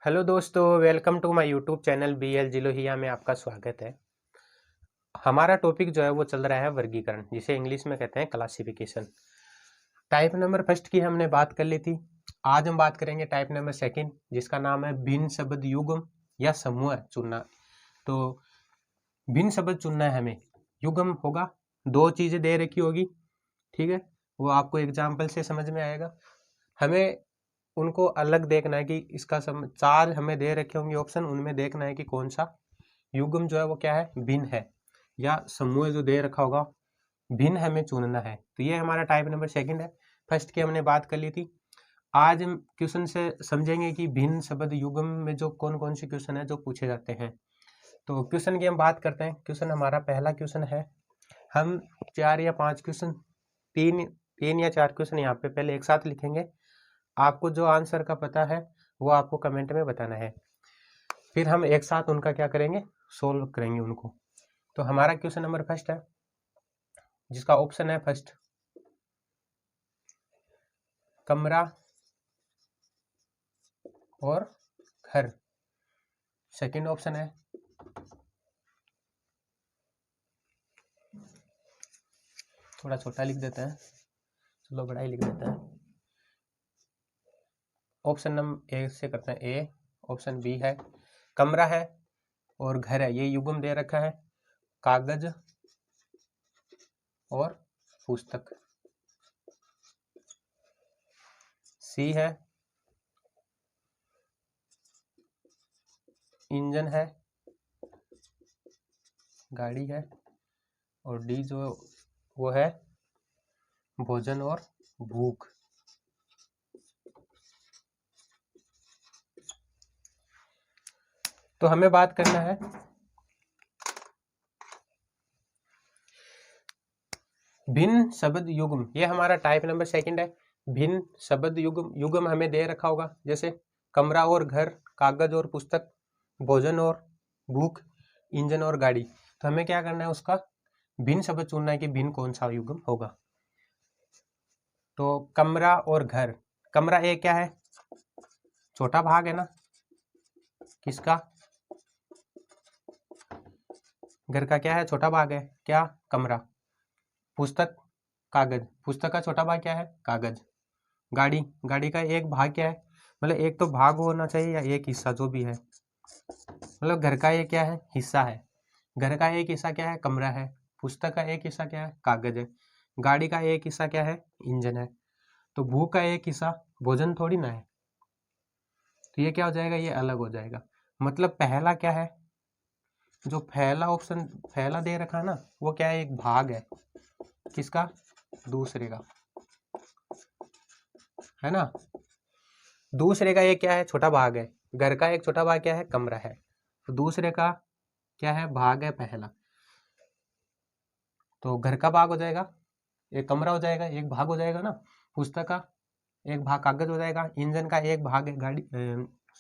Hello दोस्तों, welcome to my YouTube channel BL जिलोहिया में आपका स्वागत है। हमारा टॉपिक जो है वो चल रहा है वर्गीकरण, जिसे इंग्लिश में कहते हैं क्लासिफिकेशन। टाइप नंबर फर्स्ट की हमने बात कर ली थी। आज हम बात करेंगे टाइप नंबर सेकंड, जिसका नाम है भिन्न शब्द युग्म या समूह चुनना। तो भिन्न शब्द चुनना है हमें। युग्म होगा, दो चीजें दे रखी होगी, ठीक है, वो आपको एग्जाम्पल से समझ में आएगा। हमें उनको अलग देखना है कि इसका चार हमें दे रखे होंगे ऑप्शन, उनमें देखना है कि कौन सा युग्म जो है वो क्या है, भिन्न है, या समूह जो दे रखा होगा भिन्न हमें चुनना है। तो ये हमारा टाइप नंबर सेकंड है। फर्स्ट की हमने बात कर ली थी। आज हम क्वेश्चन से समझेंगे कि भिन्न शब्द युग्म में जो कौन कौन से क्वेश्चन है जो पूछे जाते हैं। तो क्वेश्चन की हम बात करते हैं। क्वेश्चन हमारा पहला क्वेश्चन है, हम 4 या 5 क्वेश्चन, तीन या 4 क्वेश्चन यहाँ पे पहले एक साथ लिखेंगे। आपको जो आंसर का पता है वो आपको कमेंट में बताना है, फिर हम एक साथ उनका क्या करेंगे, सोल्व करेंगे उनको। तो हमारा क्वेश्चन नंबर फर्स्ट है, जिसका ऑप्शन है फर्स्ट, कमरा और घर। सेकंड ऑप्शन है थोड़ा छोटा लिख देते हैं, चलो बड़ा ही लिख देते हैं। ऑप्शन नंबर ए से करते हैं ए। ऑप्शन बी है कमरा है और घर है, ये युग्म दे रखा है, कागज और पुस्तक। सी है इंजन है, गाड़ी है, और डी जो वो है भोजन और भूख। तो हमें बात करना है भिन्न शब्द युग्म, ये हमारा टाइप नंबर सेकंड है। भिन्न शब्द युग्म, युग्म हमें दे रखा होगा, जैसे कमरा और घर, कागज और पुस्तक, भोजन और भूख, इंजन और गाड़ी। तो हमें क्या करना है, उसका भिन्न शब्द चुनना है कि भिन्न कौन सा युग्म होगा। तो कमरा और घर, कमरा एक क्या है, छोटा भाग है ना किसका, घर का क्या है, छोटा भाग है क्या, कमरा। पुस्तक, कागज, पुस्तक का छोटा भाग क्या है, कागज। गाड़ी, गाड़ी का एक भाग क्या है, मतलब एक तो भाग होना चाहिए या एक हिस्सा जो भी है, मतलब घर का एक क्या है, हिस्सा है। घर का एक हिस्सा क्या है, कमरा है। पुस्तक का एक हिस्सा क्या है, कागज है। गाड़ी का एक हिस्सा क्या है, इंजन है। तो भूख का एक हिस्सा भोजन थोड़ी ना है, तो ये क्या हो जाएगा, ये अलग हो जाएगा। मतलब पहला क्या है, जो पहला ऑप्शन पहला दे रखा है ना, वो क्या है, एक भाग है किसका, दूसरे का, है ना। दूसरे का एक क्या है, छोटा भाग है। घर का एक छोटा भाग क्या है, कमरा है। तो दूसरे का क्या है, भाग है पहला, तो घर का भाग हो जाएगा, एक कमरा हो जाएगा, एक भाग हो जाएगा ना। पुस्तक का एक भाग कागज हो जाएगा। इंजन का एक भाग है गाड़ी,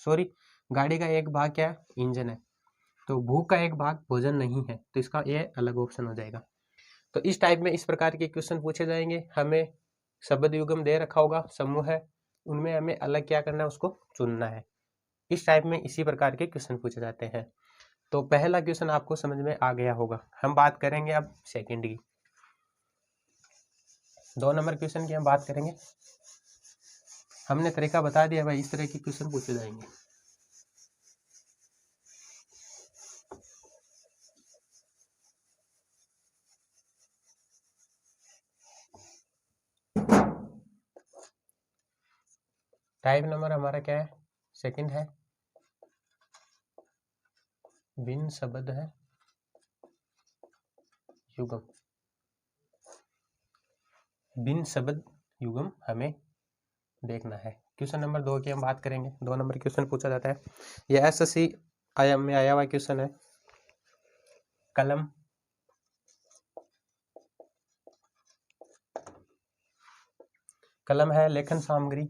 सॉरी, गाड़ी का एक भाग क्या है, इंजन है। तो भूख का एक भाग भोजन नहीं है, तो इसका ये अलग ऑप्शन हो जाएगा। तो इस टाइप में इस प्रकार के क्वेश्चन पूछे जाएंगे। हमें शब्द युग्म दे रखा होगा, समूह है, उनमें हमें अलग क्या करना है, उसको चुनना है। इस टाइप में इसी प्रकार के क्वेश्चन पूछे जाते हैं। तो पहला क्वेश्चन आपको समझ में आ गया होगा। हम बात करेंगे अब सेकंड की। 2 नंबर क्वेश्चन की हम बात करेंगे। हमने तरीका बता दिया भाई, इस तरह के क्वेश्चन पूछे जाएंगे। टाइप नंबर हमारा क्या है, सेकंड है। भिन्न शब्द है युग्म, भिन्न शब्द युग्म हमें देखना है। क्वेश्चन नंबर 2 की हम बात करेंगे। 2 नंबर क्वेश्चन पूछा जाता है, यह SSC में आया हुआ क्वेश्चन है। कलम, कलम है लेखन सामग्री,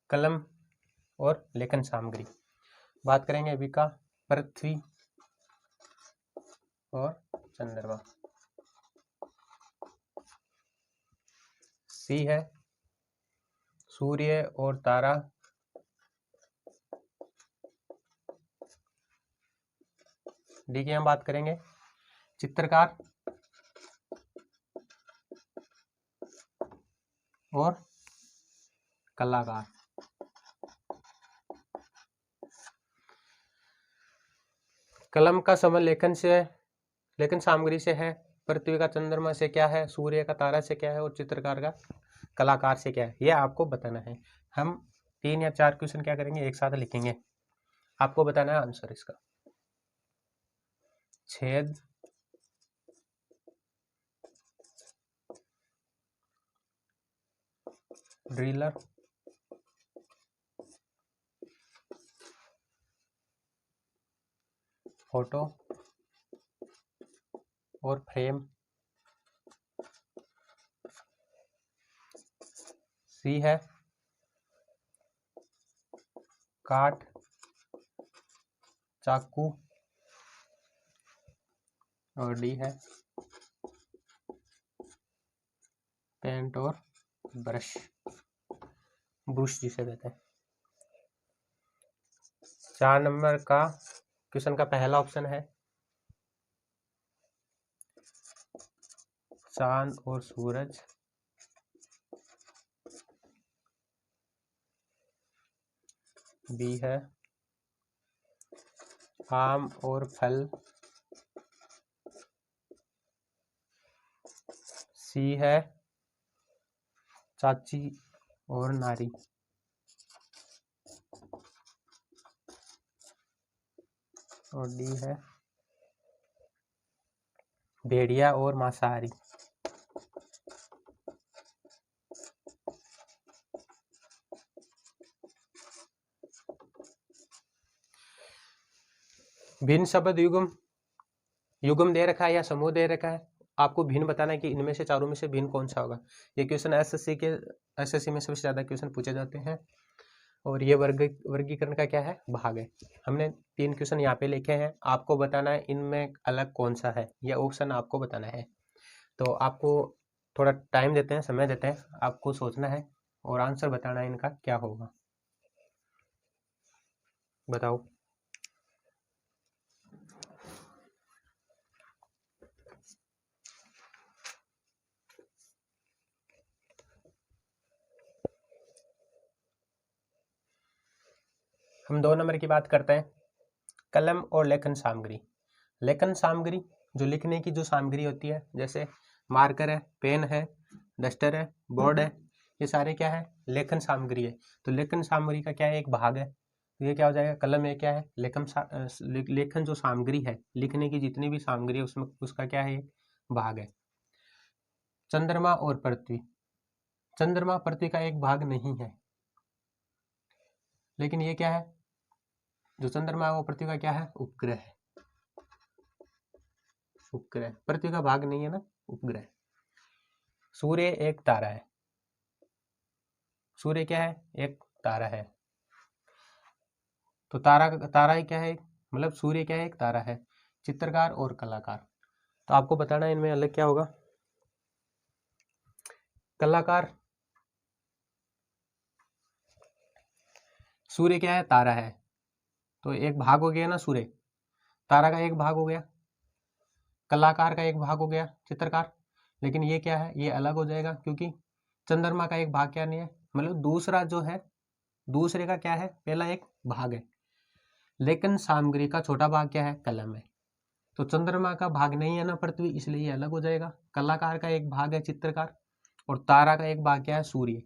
कलम और लेखन सामग्री। बात करेंगे विका, पृथ्वी और चंद्रमा। सी है सूर्य और तारा, डी की हम बात करेंगे चित्रकार और कलाकार। कलम का संबंध लेखन सामग्री से है, पृथ्वी का चंद्रमा से क्या है, सूर्य का तारा से क्या है और चित्रकार का कलाकार से क्या है, यह आपको बताना है। हम 3 या 4 क्वेश्चन क्या करेंगे, एक साथ लिखेंगे, आपको बताना है आंसर इसका। छेद, ड्रिलर, फोटो और फ्रेम, सी है काट, चाकू और डी है पेंट और ब्रश, ब्रश जिसे कहते हैं। 4 नंबर का क्वेश्चन का पहला ऑप्शन है चांद और सूरज, बी है आम और फल, सी है चाची और नारी, और डी है भेड़िया और मांसाहारी। भिन्न शब्द युग्म दे रखा है या समूह दे रखा है, आपको भिन्न बताना है कि इनमें से चारों में से भिन्न कौन सा होगा। ये क्वेश्चन एसएससी में सबसे ज्यादा क्वेश्चन पूछे जाते हैं और ये वर्गीकरण का क्या है, भाग है। हमने 3 क्वेश्चन यहाँ पे लिखे हैं, आपको बताना है इनमें अलग कौन सा है, यह ऑप्शन आपको बताना है। तो आपको थोड़ा टाइम देते हैं, समय देते हैं, आपको सोचना है और आंसर बताना है इनका क्या होगा। बताओ। हम 2 नंबर की बात करते हैं, कलम और लेखन सामग्री। लेखन सामग्री जो लिखने की जो सामग्री होती है, जैसे मार्कर है, पेन है, डस्टर है, बोर्ड है, ये सारे क्या है, लेखन सामग्री है। तो लेखन सामग्री का क्या है, एक भाग है। तो ये क्या हो जाएगा, कलम ये क्या है, लेखन जो सामग्री है, लिखने की जितनी भी सामग्री है उसमें उसका क्या है, एक भाग है। चंद्रमा और पृथ्वी, चंद्रमा पृथ्वी का एक भाग नहीं है, लेकिन ये क्या है, जो चंद्रमा है वो पृथ्वी का क्या है, उपग्रह है। उपग्रह पृथ्वी का भाग नहीं है ना, उपग्रह। सूर्य एक तारा है, सूर्य क्या है, एक तारा है। तो तारा ही क्या है, मतलब सूर्य क्या है, एक तारा है। चित्रकार और कलाकार, तो आपको बताना है इनमें अलग क्या होगा। कलाकार, सूर्य क्या है, तारा है, तो एक भाग हो गया ना सूर्य, तारा का एक भाग हो गया, कलाकार का एक भाग हो गया चित्रकार। लेकिन ये क्या है, ये अलग हो जाएगा क्योंकि चंद्रमा का एक भाग क्या नहीं है, मतलब दूसरा जो है, दूसरे का क्या है, पहला एक भाग है, लेकिन सामग्री का छोटा भाग क्या है, कलम है। तो चंद्रमा का भाग नहीं है ना पृथ्वी, इसलिए ये अलग हो जाएगा। कलाकार का एक भाग है चित्रकार, और तारा का एक भाग क्या है, सूर्य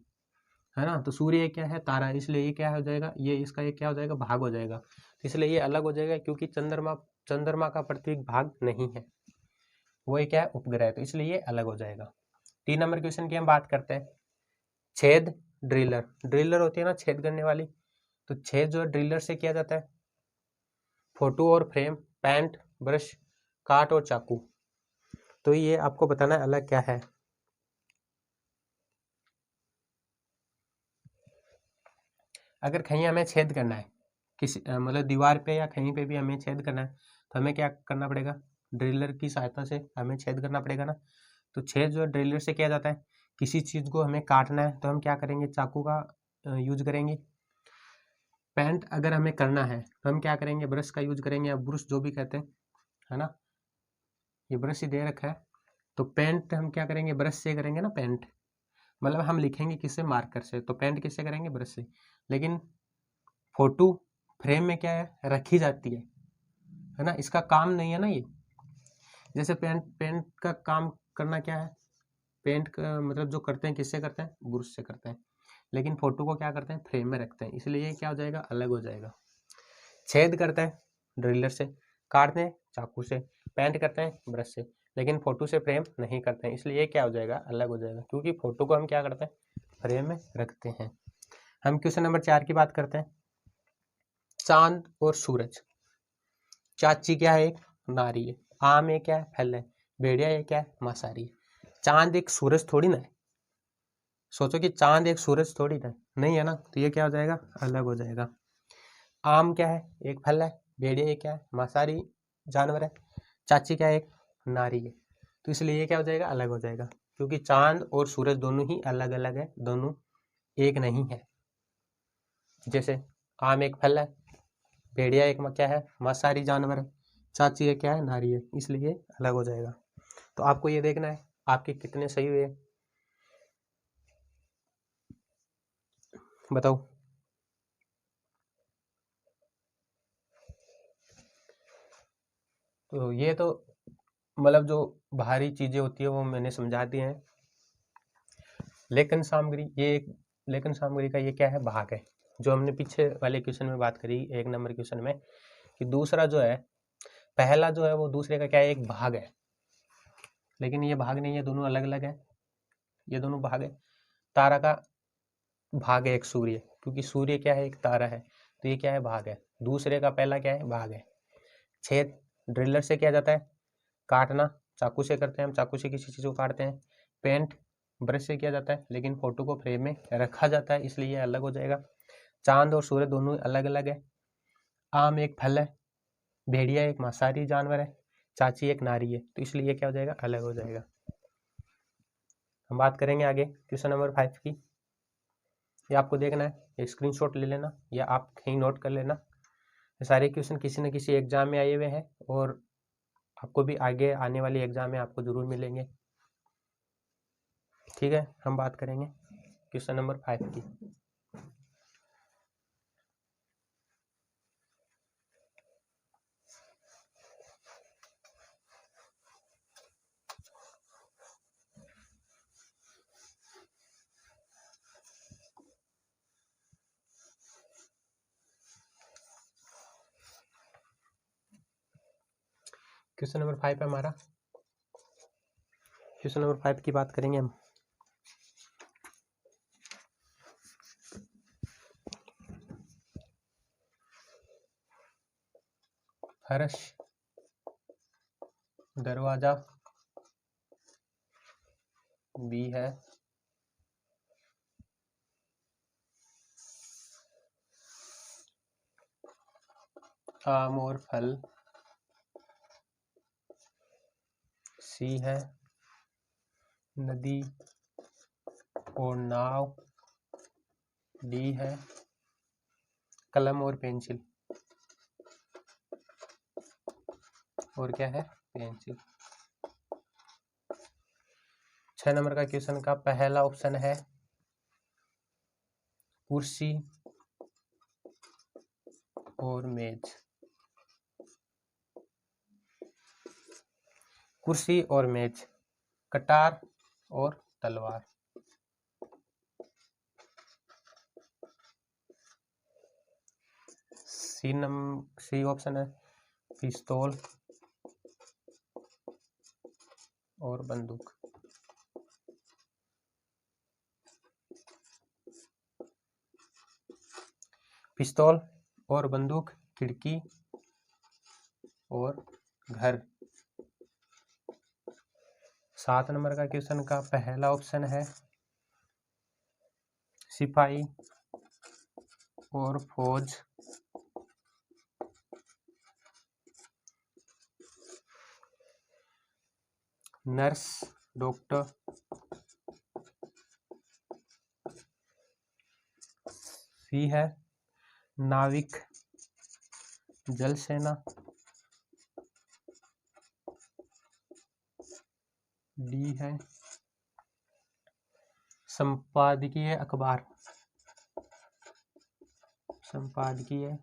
है ना। तो सूर्य क्या है, तारा, इसलिए ये क्या हो जाएगा, ये इसका एक क्या हो जाएगा, भाग हो जाएगा। इसलिए ये अलग हो जाएगा क्योंकि चंद्रमा का पृथ्वी भाग नहीं है, वो क्या है, उपग्रह है, तो इसलिए ये अलग हो जाएगा। 3 नंबर क्वेश्चन की हम बात करते हैं, छेद, ड्रिलर। ड्रिलर होती है ना छेद करने वाली, तो छेद जो है ड्रिलर से किया जाता है। फोटो और फ्रेम, पेंट, ब्रश, काट और चाकू, तो ये आपको बताना है अलग क्या है। अगर कहीं हमें छेद करना है, किसी मतलब दीवार पे या कहीं पे भी हमें छेद करना है, तो हमें क्या करना पड़ेगा, ड्रिलर की सहायता से हमें छेद करना पड़ेगा ना। तो छेद जो है ड्रिलर से किया जाता है, किसी चीज़ को हमें काटना है तो हम क्या करेंगे, चाकू का यूज करेंगे। पेंट अगर हमें करना है तो हम क्या करेंगे, ब्रश का यूज करेंगे, या ब्रश जो भी कहते हैं, है ना, ये ब्रश ही दे रखा है। तो पेंट हम क्या करेंगे, ब्रश से करेंगे ना पेंट, मतलब हम लिखेंगे किससे, मार्कर से, तो पेंट किससे करेंगे, ब्रश से। लेकिन फोटो फ्रेम में क्या है, रखी जाती है ना, इसका काम नहीं है ना ये। जैसे पेंट पेंट का काम करना क्या है, पेंट का मतलब जो करते हैं किससे करते हैं, ब्रश से करते हैं। लेकिन फोटो को क्या करते हैं, फ्रेम में रखते हैं, इसलिए ये क्या हो जाएगा, अलग हो जाएगा। छेद करते हैं ड्रिलर से, काटते हैं चाकू से, पेंट करते हैं ब्रश से, लेकिन फोटो से फ्रेम नहीं करते हैं, इसलिए ये क्या हो जाएगा, अलग हो जाएगा, क्योंकि फोटो को हम क्या करते हैं, फ्रेम में रखते हैं। हम क्वेश्चन नंबर 4 की बात करते हैं। चांद और सूरज, चाची क्या है, एक नारी है, आम है क्या है, फल है, भेड़िया है क्या है, मांसाहारी है। चांद एक सूरज थोड़ी ना है, सोचो कि चांद एक सूरज थोड़ी ना है, नहीं है ना, तो ये क्या हो जाएगा, अलग हो जाएगा। आम क्या है, एक फल है, भेड़िया ये क्या है, मांसाहारी जानवर है, चाची क्या है, एक नारी है, तो इसलिए ये क्या हो जाएगा, अलग हो जाएगा, क्योंकि चांद और सूरज दोनों ही अलग अलग है, दोनों एक नहीं है। जैसे आम एक फल है, भेड़िया एक क्या है, मांसाहारी जानवर है, चाची है क्या है, नारी है, इसलिए अलग हो जाएगा। तो आपको ये देखना है आपके कितने सही हुए, बताओ। तो ये तो मतलब जो बाहरी चीजें होती है वो मैंने समझा दी हैं। लेखन सामग्री, ये एक लेखन सामग्री का ये क्या है, भाग है, जो हमने पीछे वाले क्वेश्चन में बात करी, 1 नंबर क्वेश्चन में, कि दूसरा जो है, पहला जो है वो दूसरे का क्या है, एक भाग है, लेकिन ये भाग नहीं है, दोनों अलग अलग है, ये दोनों भाग है। तारा का भाग है एक सूर्य, क्योंकि सूर्य क्या है, एक तारा है, तो ये क्या है, भाग है। दूसरे का पहला क्या है, भाग है। छेद ड्रिलर से किया जाता है, काटना चाकू से करते हैं, हम चाकू से किसी चीज़ को काटते हैं। पेंट ब्रश से किया जाता है, लेकिन फोटो को फ्रेम में रखा जाता है, इसलिए ये अलग हो जाएगा। चांद और सूरज दोनों अलग अलग है। आम एक फल है, भेड़िया एक मांसाहारी जानवर है, चाची एक नारी है, तो इसलिए ये क्या हो जाएगा, अलग हो जाएगा। हम बात करेंगे आगे क्वेश्चन नंबर 5 की। ये आपको देखना है, ये स्क्रीनशॉट ले लेना या आप कहीं नोट कर लेना। ये सारे क्वेश्चन किसी न किसी एग्जाम में आए हुए हैं और आपको भी आगे आने वाली एग्जाम में आपको जरूर मिलेंगे। ठीक है, हम बात करेंगे क्वेश्चन नंबर 5 की। क्वेश्चन नंबर 5 है हमारा। क्वेश्चन नंबर 5 की बात करेंगे हम। फर्श, दरवाजा, बी है, आम और फल, सी है, नदी और नाव, डी है, कलम और पेंसिल, और क्या है, पेंसिल। 6 नंबर का क्वेश्चन का पहला ऑप्शन है कुर्सी और मेज। कुर्सी और मेज, कटार और तलवार। सी ऑप्शन है पिस्तौल और बंदूक। पिस्तौल और बंदूक, खिड़की और घर। 7 नंबर का क्वेश्चन का पहला ऑप्शन है सिपाही और फौज। नर्स, डॉक्टर V है नाविक जल सेना, D है संपादकीय अखबार, संपादकीय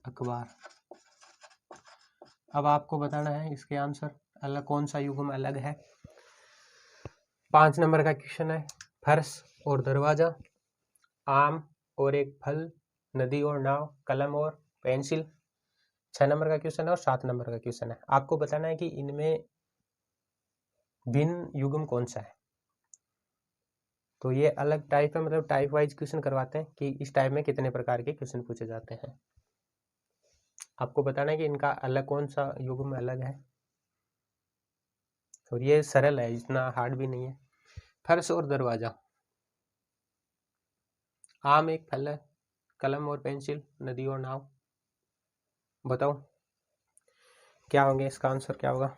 अखबार। अब आपको बताना है इसके आंसर, अलग कौन सा युग्म अलग है। 5 नंबर का क्वेश्चन है, फर्श और दरवाजा, आम और एक फल, नदी और नाव, कलम और पेंसिल। 6 नंबर का क्वेश्चन है और 7 नंबर का क्वेश्चन है। आपको बताना है कि इनमें भिन्न युग्म कौन सा है। तो ये अलग टाइप है, मतलब टाइप वाइज क्वेश्चन करवाते हैं कि इस टाइप में कितने प्रकार के क्वेश्चन पूछे जाते हैं। आपको बताना है कि इनका अलग कौन सा युग्म अलग है। और ये सरल है, इतना हार्ड भी नहीं है। फर्श और दरवाजा, आम एक फल है, कलम और पेंसिल, नदी और नाव। बताओ क्या होंगे, इसका आंसर क्या होगा।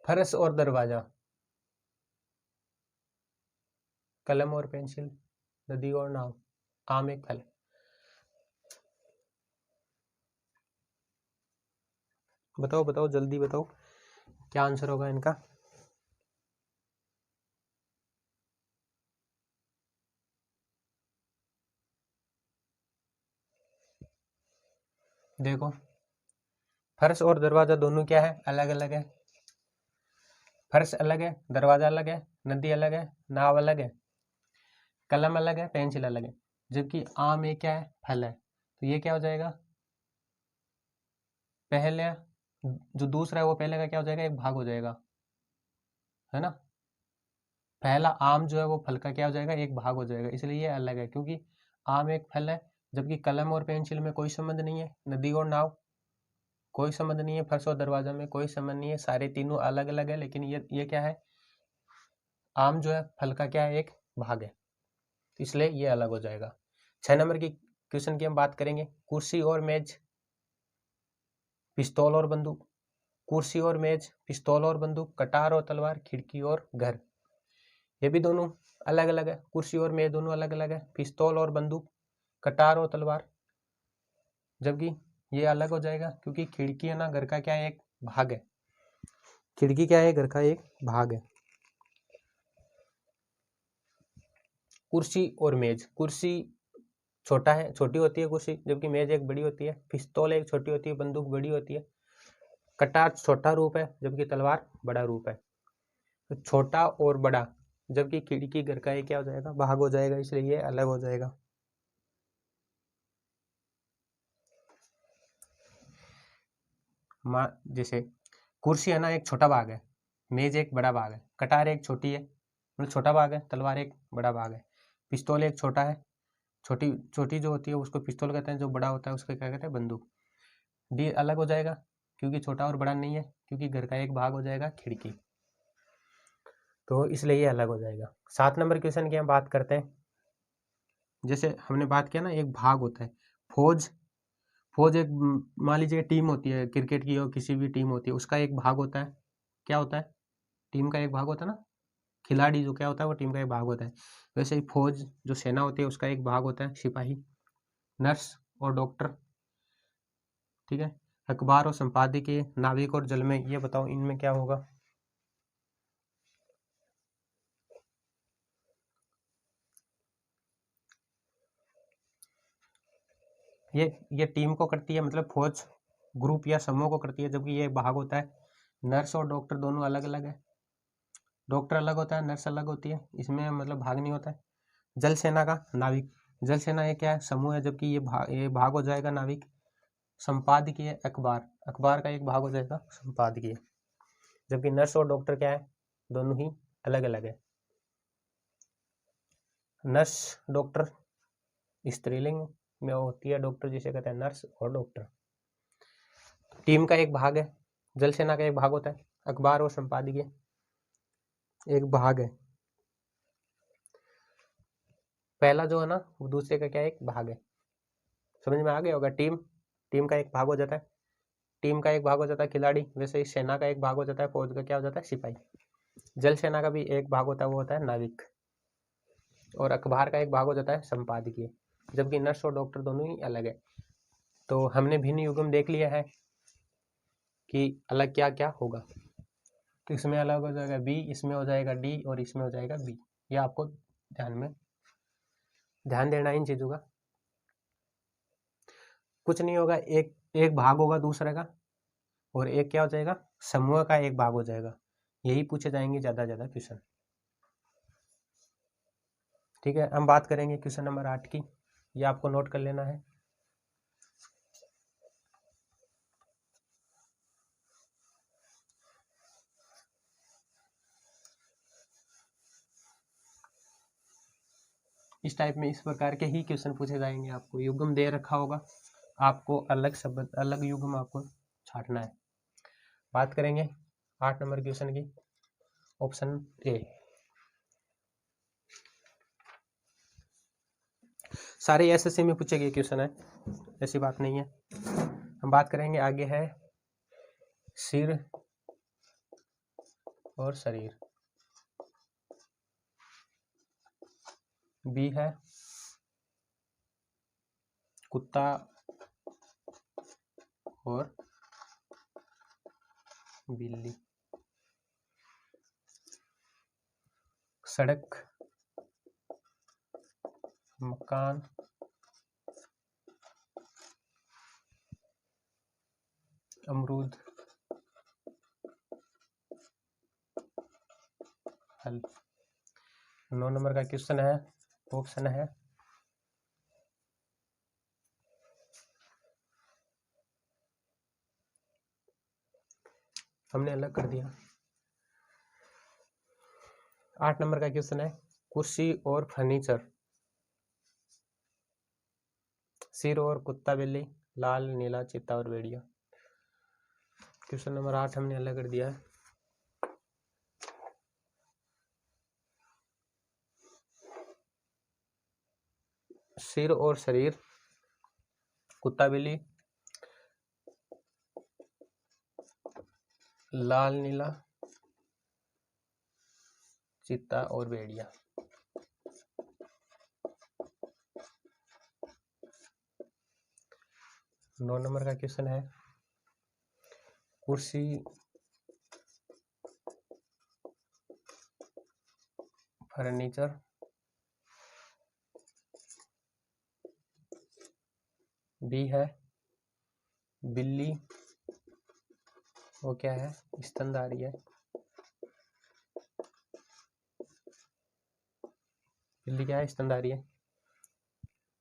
फर्श और दरवाजा, कलम और पेंसिल, नदी और नाव, आम एक फल। बताओ बताओ जल्दी बताओ क्या आंसर होगा इनका। देखो फर्श और दरवाजा दोनों क्या है, अलग अलग है। फर्श अलग है, दरवाजा अलग है, नदी अलग है, नाव अलग है, कलम अलग है, पेंसिल अलग है। जबकि आम एक क्या है, फल है। तो ये क्या हो जाएगा, पहले जो दूसरा है वो पहले का क्या हो जाएगा, एक भाग हो जाएगा, है ना। पहला आम जो है वो फल का क्या हो जाएगा, एक भाग हो जाएगा, इसलिए ये अलग है। क्योंकि आम एक फल है, जबकि कलम और पेंसिल में कोई संबंध नहीं है, नदी और नाव कोई संबंध नहीं है, फर्श और दरवाजा में कोई संबंध नहीं है, सारे तीनों अलग अलग है। लेकिन ये क्या है, आम जो है फल का क्या है, एक भाग है, इसलिए ये अलग हो जाएगा। 6 नंबर की क्वेश्चन की हम बात करेंगे, कुर्सी और मेज, पिस्तौल और बंदूक। कुर्सी और मेज, पिस्तौल और बंदूक, कटार और तलवार, खिड़की और घर। ये भी दोनों अलग अलग है, कुर्सी और मेज दोनों अलग अलग है, पिस्तौल और बंदूक, कटार और तलवार। जबकि ये अलग हो जाएगा क्योंकि खिड़की है ना, घर का क्या है, एक भाग है। खिड़की क्या है, घर का एक भाग है। कुर्सी और मेज, कुर्सी छोटा है, छोटी होती है कुर्सी, जबकि मेज एक बड़ी होती है। पिस्तौल एक छोटी होती है, बंदूक बड़ी होती है। कटार छोटा रूप है, जबकि तलवार बड़ा रूप है। तो छोटा और बड़ा, जबकि खिड़की घर का ये क्या हो जाएगा, भाग हो जाएगा, इसलिए ये अलग हो जाएगा। जैसे कुर्सी है ना, एक छोटा भाग है, मेज एक बड़ा भाग है, कटार एक छोटी है, मतलब छोटा भाग है, तलवार एक बड़ा भाग है, पिस्तौल एक छोटा है, छोटी छोटी जो होती है उसको पिस्तौल कहते हैं, जो बड़ा होता है उसको क्या कहते हैं, बंदूक। डी अलग हो जाएगा क्योंकि छोटा और बड़ा नहीं है, क्योंकि घर का एक भाग हो जाएगा खिड़की, तो इसलिए ये अलग हो जाएगा। 7 नंबर क्वेश्चन की हम बात करते हैं। जैसे हमने बात किया ना, एक भाग होता है, फौज। फौज एक मान लीजिए टीम होती है, क्रिकेट की और किसी भी टीम होती है, उसका एक भाग होता है। क्या होता है, टीम का एक भाग होता है ना, खिलाड़ी जो क्या होता है वो टीम का एक भाग होता है। वैसे ही फौज जो सेना होती है उसका एक भाग होता है, सिपाही। नर्स और डॉक्टर, ठीक है। अखबार और संपादकीय, नाविक और जल में। ये बताओ इनमें क्या होगा। ये टीम को करती है, मतलब फौज ग्रुप या समूह को करती है, जबकि ये भाग होता है। नर्स और डॉक्टर दोनों अलग अलग है, डॉक्टर अलग होता है, नर्स अलग होती है, इसमें मतलब भाग नहीं होता है। जल सेना का नाविक, जल सेना ये क्या है, समूह है, जबकि ये भाग हो जाएगा नाविक। संपादकीय अखबार, अखबार का एक भाग हो जाएगा संपादकीय, जबकि नर्स और डॉक्टर क्या है, दोनों ही अलग अलग है। नर्स डॉक्टर स्त्रीलिंग में होती है, डॉक्टर जिसे कहते हैं नर्स और डॉक्टर। टीम का एक भाग है, जल सेना का एक भाग होता है, अखबार और संपादकीय एक भाग है। पहला जो है ना वो दूसरे का क्या एक भाग है। समझ में आ गया होगा। टीम का एक भाग हो जाता है, टीम का एक भाग हो जाता है खिलाड़ी, वैसे ही सेना का एक भाग हो जाता है, फौज का क्या हो जाता है सिपाही। जल सेना का भी एक भाग होता है, वो होता है नाविक। और अखबार का एक भाग हो जाता है संपादकीय, जबकि नर्स और डॉक्टर दोनों ही अलग है। तो हमने भिन्न युग्म देख लिया है कि अलग क्या क्या होगा। तो इसमें अलग हो जाएगा बी, इसमें हो जाएगा डी और इसमें हो जाएगा बी। ये आपको ध्यान देना इन चीजों का। कुछ नहीं होगा, एक एक भाग होगा दूसरे का, और एक क्या हो जाएगा समूह का एक भाग हो जाएगा। यही पूछे जाएंगे ज्यादा ज्यादा क्वेश्चन। ठीक है, हम बात करेंगे क्वेश्चन नंबर 8 की, ये आपको नोट कर लेना है। इस टाइप में इस प्रकार के ही क्वेश्चन पूछे जाएंगे। आपको युग्म दे रखा होगा, आपको अलग शब्द अलग युग्म आपको छांटना है। बात करेंगे 8 नंबर क्वेश्चन की। ऑप्शन ए, सारे एसएससी में पूछे गए क्वेश्चन है, ऐसी बात नहीं है। हम बात करेंगे आगे है सिर और शरीर। बी है कुत्ता और बिल्ली। सड़क, मकान, अमरूद, फल। 9 नंबर का क्वेश्चन है, ऑप्शन है हमने अलग कर दिया। 8 नंबर का क्वेश्चन है कुर्सी और फर्नीचर। सिर और कुत्ता बिल्ली, लाल नीला चीता और भेड़िया। क्वेश्चन नंबर 8 हमने अलग कर दिया है। सिर और शरीर, कुत्ता बिल्ली, लाल नीला चीता और भेड़िया। नौ नंबर का क्वेश्चन है कुर्सी, फर्नीचर, बी है बिल्ली, वो क्या है स्तनधारी है। बिल्ली क्या है स्तनधारी है।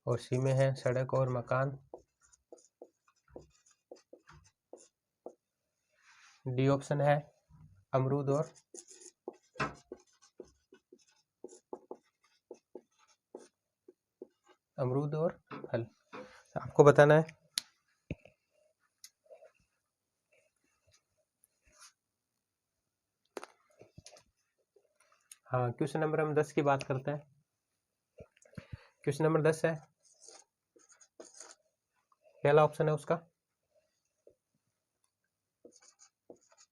और सी में है सड़क और मकान। डी ऑप्शन है अमरूद और फल। आपको बताना है। हाँ, क्वेश्चन नंबर हम 10 की बात करते हैं। क्वेश्चन नंबर 10 है, पहला ऑप्शन है उसका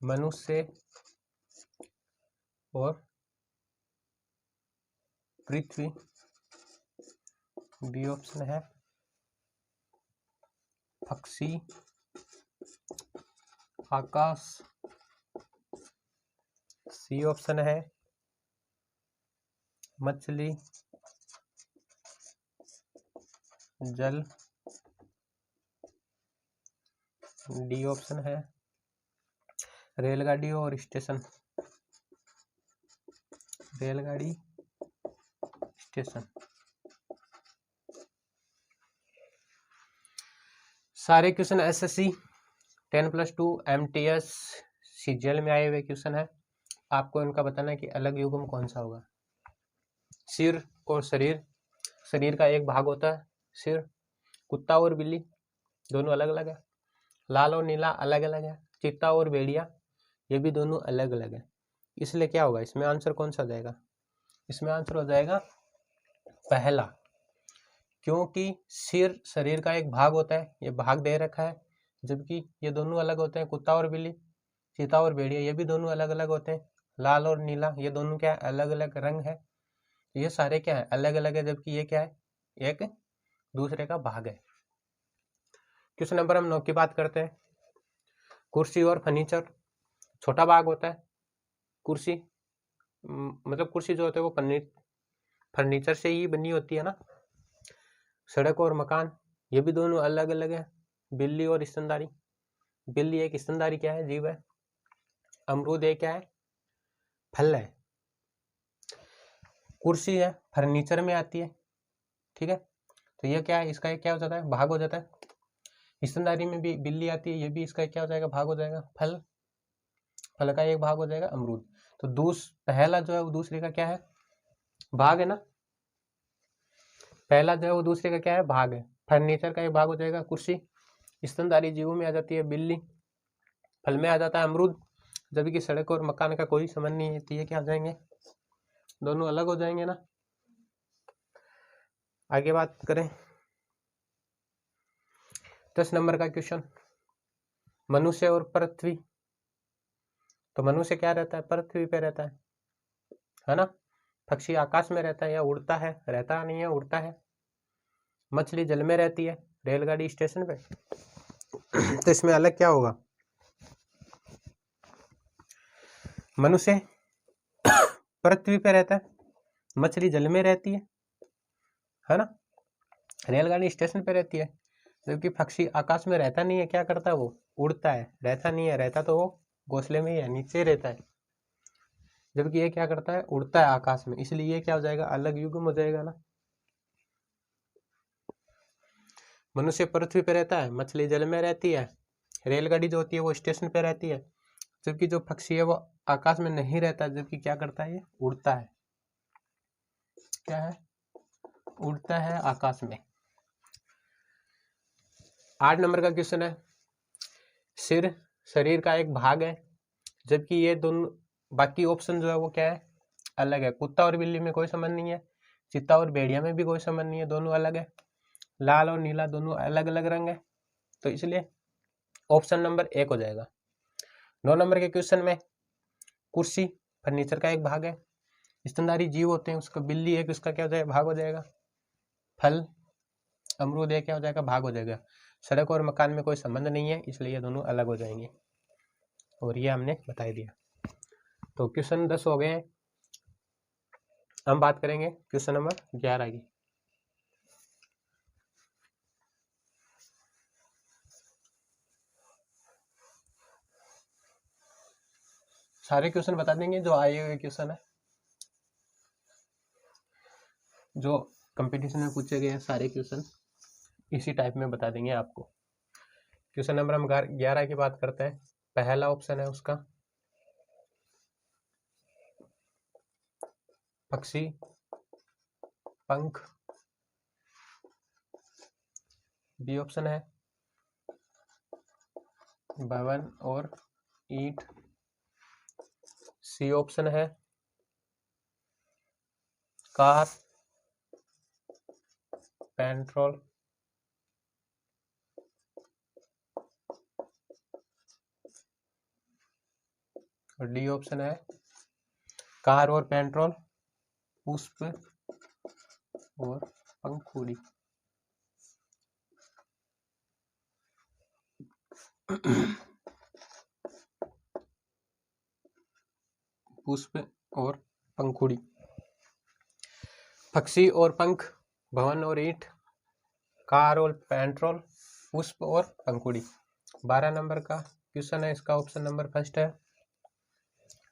मनुष्य और पृथ्वी। बी ऑप्शन है पक्षी, आकाश। सी ऑप्शन है मछली, जल। डी ऑप्शन है रेलगाड़ी और स्टेशन, रेलगाड़ी स्टेशन। सारे क्वेश्चन एसएससी 10+2 MTS सीजीएल में आए हुए क्वेश्चन है। आपको इनका बताना है कि अलग युग्म कौन सा होगा। सिर और शरीर, शरीर का एक भाग होता है सिर। कुत्ता और बिल्ली दोनों अलग अलग है। लाल और नीला अलग अलग है। चीता और भेड़िया ये भी दोनों अलग अलग है। इसलिए क्या होगा, इसमें आंसर कौन सा हो जाएगा, इसमें आंसर हो जाएगा पहला, क्योंकि सिर शरीर का एक भाग होता है, ये भाग दे रखा है, जबकि ये दोनों अलग होते हैं। कुत्ता और बिल्ली, चीता और भेड़िया, ये भी दोनों अलग अलग होते हैं। लाल और नीला, ये दोनों क्या है, अलग अलग रंग है। ये सारे क्या है, अलग अलग है, जबकि ये क्या है, एक दूसरे का भाग है। क्वेश्चन नंबर हम 9 की बात करते हैं। कुर्सी और फर्नीचर, छोटा भाग होता है। कुर्सी मतलब कुर्सी जो होता है वो फर्नीचर से ही बनी होती है ना। सड़क और मकान, ये भी दोनों अलग अलग है। बिल्ली और स्तनधारी, बिल्ली एक स्तनधारी क्या है, जीव है। अमरूद एक क्या है, फल है। कुर्सी है, फर्नीचर में आती है, ठीक है। तो ये क्या है, इसका एक क्या हो जाता है, भाग हो जाता है। स्तनधारी में भी बिल्ली आती है, ये भी इसका क्या हो जाएगा, भाग हो जाएगा। फल, फल का एक भाग हो जाएगा अमरूद। तो पहला जो है वो दूसरे का क्या है, भाग है ना। पहला जो है वो दूसरे का क्या है, भाग है। फर्नीचर का एक भाग हो जाएगा कुर्सी। स्तनधारी जीवों में आ जाती है बिल्ली। फल में आ जाता है अमरूद। जबकि सड़क और मकान का कोई संबंध नहीं है, तो ये क्या हो जाएंगे, दोनों अलग हो जाएंगे ना। आगे बात करें 10 नंबर का क्वेश्चन, मनुष्य और पृथ्वी। तो मनुष्य क्या रहता है, पृथ्वी पे रहता है ना। पक्षी आकाश में रहता है या उड़ता है, रहता नहीं है, उड़ता है। मछली जल में रहती है, रेलगाड़ी स्टेशन पे। तो इसमें अलग क्या होगा, मनुष्य पृथ्वी पे रहता है, मछली जल में रहती है ना। रेलगाड़ी स्टेशन पे रहती है। जबकि पक्षी आकाश में रहता नहीं है, क्या करता है वो, उड़ता है। रहता नहीं है, रहता तो वो घोंसले में ही है, नीचे रहता है। जबकि ये क्या करता है, उड़ता है आकाश में, इसलिए ये क्या हो जाएगा, अलग युग्म हो जाएगा ना। मनुष्य पृथ्वी पे रहता है, मछली जल में रहती है, रेलगाड़ी जो होती है वो स्टेशन पे रहती है। जबकि जो पक्षी है वो आकाश में नहीं रहता, जबकि क्या करता है, ये उड़ता है। क्या है, उड़ता है आकाश में। 8 नंबर का क्वेश्चन है, सिर शरीर का एक भाग है, जबकि ये दोनों बाकी ऑप्शन जो है वो क्या है, अलग है। कुत्ता और बिल्ली में कोई संबंध नहीं है, चीता और भेड़िया में भी कोई संबंध नहीं है, दोनों अलग है। लाल और नीला दोनों अलग अलग रंग है, तो इसलिए ऑप्शन नंबर 1 हो जाएगा। 9 नंबर के क्वेश्चन में, कुर्सी फर्नीचर का एक भाग है, स्तनधारी जीव होते हैं, उसका बिल्ली एक उसका क्या हो जाएगा, भाग हो जाएगा। फल अमरूद एक क्या हो जाएगा, भाग हो जाएगा। सड़क और मकान में कोई संबंध नहीं है, इसलिए ये दोनों अलग हो जाएंगे, और ये हमने बता दिया। तो क्वेश्चन 10 हो गए हैं। हम बात करेंगे क्वेश्चन नंबर 11 की। सारे क्वेश्चन बता देंगे जो आए हुए क्वेश्चन है, जो कंपटीशन में पूछे गए हैं, सारे क्वेश्चन इसी टाइप में बता देंगे आपको। क्वेश्चन नंबर हम 11 की बात करते हैं। पहला ऑप्शन है उसका, पक्षी पंख। बी ऑप्शन है भवन और ईंट। सी ऑप्शन है कार पेट्रोल। और डी ऑप्शन है कार और पेट्रोल, पुष्प और पंखुड़ी। पुष्प और पंखुड़ी, पक्षी और पंख, भवन और ईंट, कार और पेट्रोल, पुष्प और पंखुड़ी। 12 नंबर का क्वेश्चन है, इसका ऑप्शन नंबर फर्स्ट है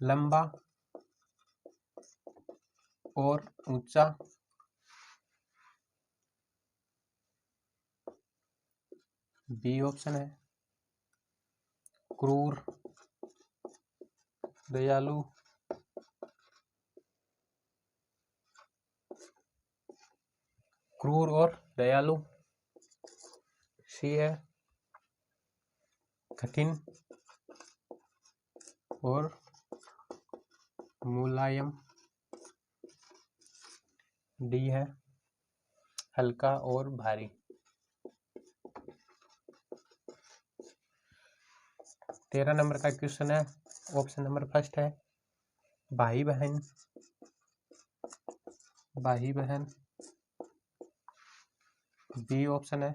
लंबा और ऊंचा। बी ऑप्शन है क्रूर दयालु। क्रूर और दयालु। सी है कठिन और मुलायम। डी है हल्का और भारी। 13 नंबर का क्वेश्चन है, ऑप्शन नंबर फर्स्ट है भाई बहन, भाई बहन। बी ऑप्शन है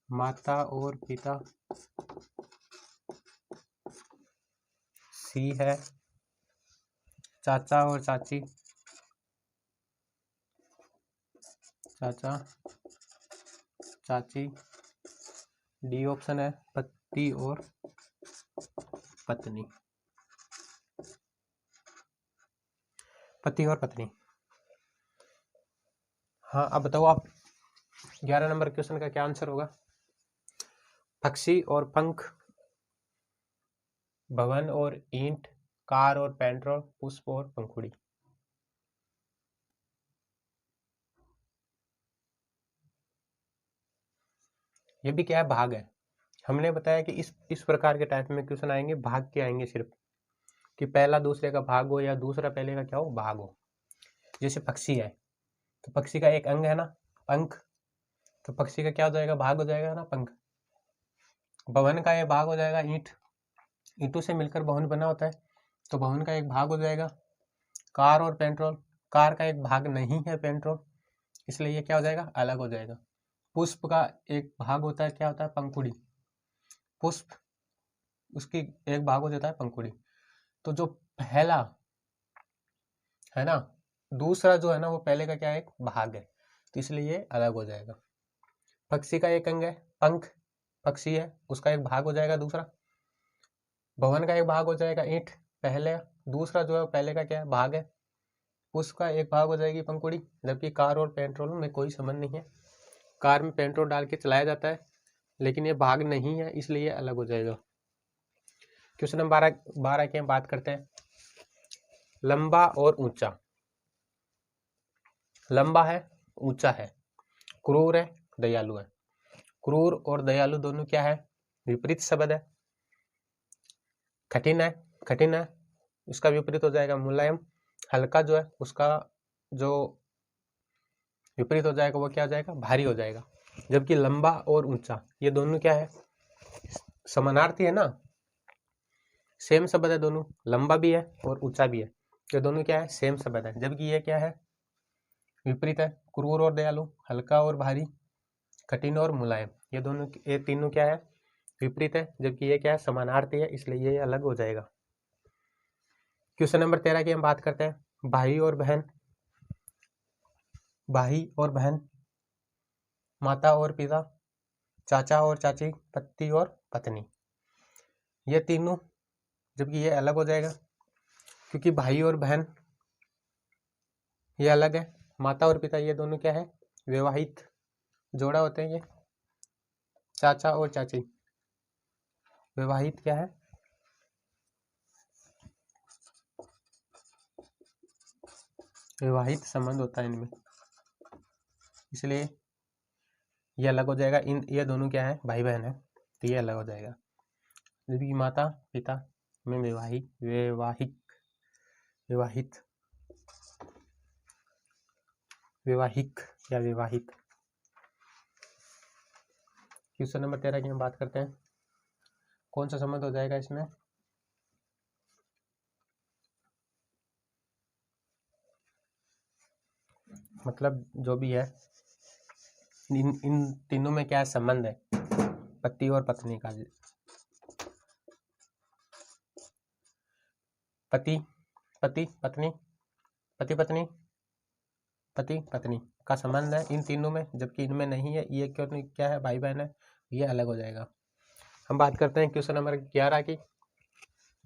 माता और पिता। सी है चाचा और चाची, चाचा चाची। डी ऑप्शन है पति और पत्नी, पति और पत्नी। हाँ, अब बताओ आप 11 नंबर क्वेश्चन का क्या आंसर होगा। पक्षी और पंख, भवन और ईंट, कार और पेट्रोल, पुष्प और पंखुड़ी। ये भी क्या है, भाग है। हमने बताया कि इस प्रकार के टाइप में क्वेश्चन आएंगे, भाग के आएंगे सिर्फ, कि पहला दूसरे का भाग हो या दूसरा पहले का क्या हो, भाग हो। जैसे पक्षी है तो पक्षी का एक अंग है ना पंख, तो पक्षी का क्या हो जाएगा, भाग हो जाएगा ना पंख। भवन का एक भाग हो जाएगा ईंट, ईंटों से मिलकर भवन बना होता है, तो भवन का एक भाग हो जाएगा। कार और पेट्रोल, कार का एक भाग नहीं है पेट्रोल, इसलिए ये क्या हो जाएगा, अलग हो जाएगा। पुष्प का एक भाग होता है, क्या होता है, पंखुड़ी। पुष्प उसकी एक भाग हो जाता है पंखुड़ी। तो जो पहला है ना, दूसरा जो है ना वो पहले का क्या है, एक भाग है, तो इसलिए ये अलग हो जाएगा। पक्षी का एक अंग है पंख, पक्षी है उसका एक भाग हो जाएगा दूसरा। भवन का एक भाग हो जाएगा ईंट पहले, दूसरा जो है पहले का क्या है, भाग है। उसका एक भाग हो जाएगी पंखुड़ी। जबकि कार और पेट्रोल में कोई संबंध नहीं है, कार में पेट्रोल डाल के चलाया जाता है, लेकिन ये भाग नहीं है, इसलिए ये अलग हो जाएगा। क्वेश्चन नंबर 12 की हम बात करते हैं, लंबा और ऊंचा। लंबा है, ऊंचा है, क्रूर है, दयालु है। क्रूर और दयालु दोनों क्या है, विपरीत शब्द है। कठिन है, कठिन है, उसका विपरीत हो जाएगा मुलायम। हल्का जो है उसका जो विपरीत हो जाएगा वो क्या हो जाएगा, भारी हो जाएगा। जबकि लंबा और ऊंचा ये दोनों क्या है, समानार्थी है ना, सेम शब्द है दोनों, लंबा भी है और ऊंचा भी है, ये दोनों क्या है, सेम शब्द है। जबकि ये क्या है, विपरीत है। क्रूर और दयालु, हल्का और भारी, कठिन और मुलायम, ये दोनों, ये तीनों क्या है, विपरीत है। जबकि ये क्या है, समानार्थी है, इसलिए ये अलग हो जाएगा। क्वेश्चन नंबर 13 की हम बात करते हैं, भाई और बहन। भाई और बहन, माता और पिता, चाचा और चाची, पति और पत्नी, ये तीनों, जबकि ये अलग हो जाएगा क्योंकि भाई और बहन ये अलग है। माता और पिता ये दोनों क्या है, विवाहित जोड़ा होते हैं। ये चाचा और चाची विवाहित क्या है, विवाहित संबंध होता है इनमें, इसलिए ये अलग हो जाएगा। इन ये दोनों क्या है, भाई बहन है, तो ये अलग हो जाएगा। जबकि माता पिता में विवाहित विवाहित विवाहित विवाहिक या विवाहित। क्वेश्चन नंबर 13 की हम बात करते हैं, कौन सा संबंध हो जाएगा इसमें, मतलब जो भी है इन तीनों में क्या संबंध है, पति और पत्नी का। पति पति पत्नी, पति पत्नी, पति पत्नी का संबंध है इन तीनों में, जबकि इनमें नहीं है। ये क्यों नहीं, क्या है, भाई बहन है, ये अलग हो जाएगा। हम बात करते हैं क्वेश्चन नंबर 11 की।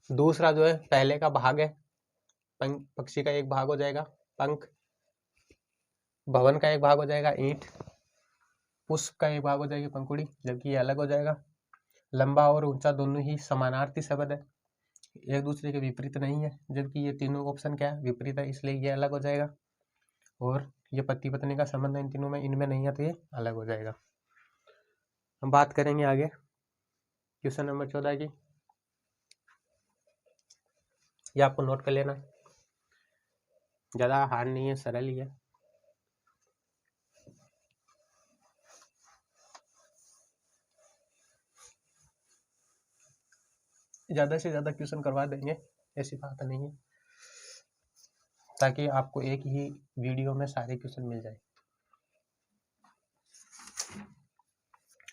दूसरा जो है पहले का भाग है, पक्षी का एक भाग हो जाएगा पंख, भवन का एक भाग हो जाएगा ईंट, पुष्प का एक भाग हो जाएगी पंखुड़ी, जबकि ये अलग हो जाएगा। लंबा और ऊंचा दोनों ही समानार्थी शब्द है, एक दूसरे के विपरीत नहीं है, जबकि ये तीनों ऑप्शन क्या है, विपरीत है, इसलिए ये अलग हो जाएगा। और ये पति पत्नी का संबंध है इन तीनों में, इनमें नहीं है, तो ये अलग हो जाएगा। हम बात करेंगे आगे क्वेश्चन नंबर 14 की, ये आपको नोट कर लेना, ज़्यादा हार्ड नहीं है, सरल ही है। ज़्यादा से ज़्यादा क्वेश्चन करवा देंगे, ऐसी बात नहीं है, ताकि आपको एक ही वीडियो में सारे क्वेश्चन मिल जाए।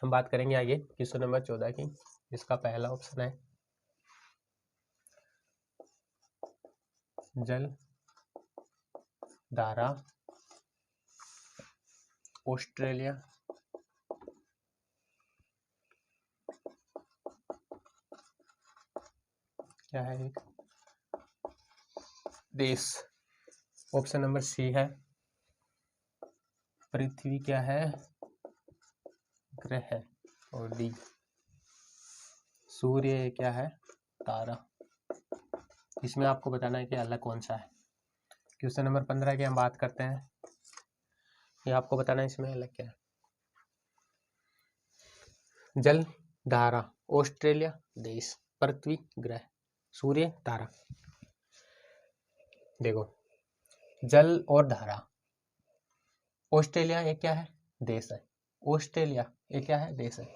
हम बात करेंगे आगे क्वेश्चन नंबर 14 की, इसका पहला ऑप्शन है जल धारा ऑस्ट्रेलिया क्या है एक देश। ऑप्शन नंबर सी है पृथ्वी क्या है ग्रह, और डी सूर्य क्या है तारा। इसमें आपको बताना है कि अलग कौन सा है। क्वेश्चन नंबर 15 की हम बात करते हैं, ये आपको बताना है इसमें अलग क्या है। जल धारा ऑस्ट्रेलिया देश, पृथ्वी ग्रह, सूर्य तारा। देखो, जल और धारा, ऑस्ट्रेलिया एक क्या है देश है, ऑस्ट्रेलिया एक क्या है देश है,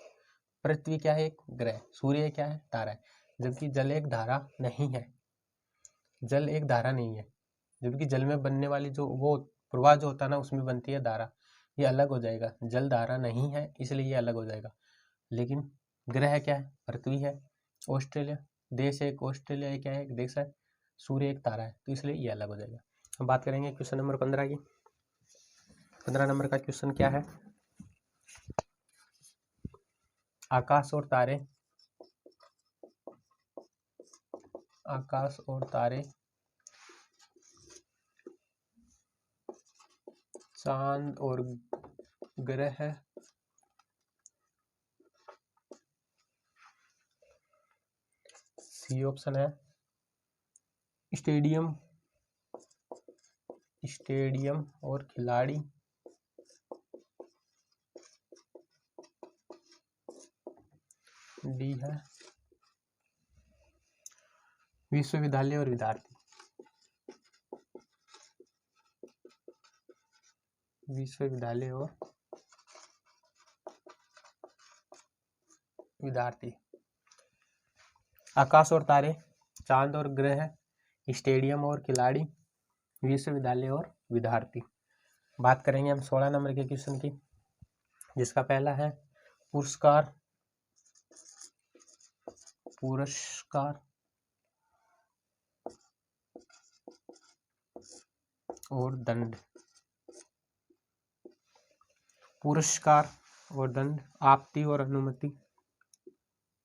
पृथ्वी क्या है एक ग्रह, सूर्य क्या है तारा है। जबकि जल एक धारा नहीं है, जल एक धारा नहीं है, जबकि जल में बनने वाली जो वो प्रवाह जो होता है ना, उसमें बनती है धारा, ये अलग हो जाएगा। जल धारा नहीं है इसलिए ये अलग हो जाएगा। लेकिन ग्रह क्या है पृथ्वी है, ऑस्ट्रेलिया देश एक, ऑस्ट्रेलिया एक क्या है एक देश है, सूर्य एक तारा है, तो इसलिए ये अलग हो जाएगा। हम बात करेंगे क्वेश्चन नंबर 15 की। 15 नंबर का क्वेश्चन क्या है, आकाश और तारे, आकाश और तारे, चांद और ग्रह, सी ऑप्शन है स्टेडियम, स्टेडियम और खिलाड़ी, डी है विश्वविद्यालय और विद्यार्थी, विश्वविद्यालय और विद्यार्थी। आकाश और तारे, चांद और ग्रह, स्टेडियम और खिलाड़ी, विश्वविद्यालय और विद्यार्थी। बात करेंगे हम 16 नंबर के क्वेश्चन की, जिसका पहला है पुरस्कार, पुरस्कार और दंड, पुरस्कार और दंड, आपत्ति और अनुमति,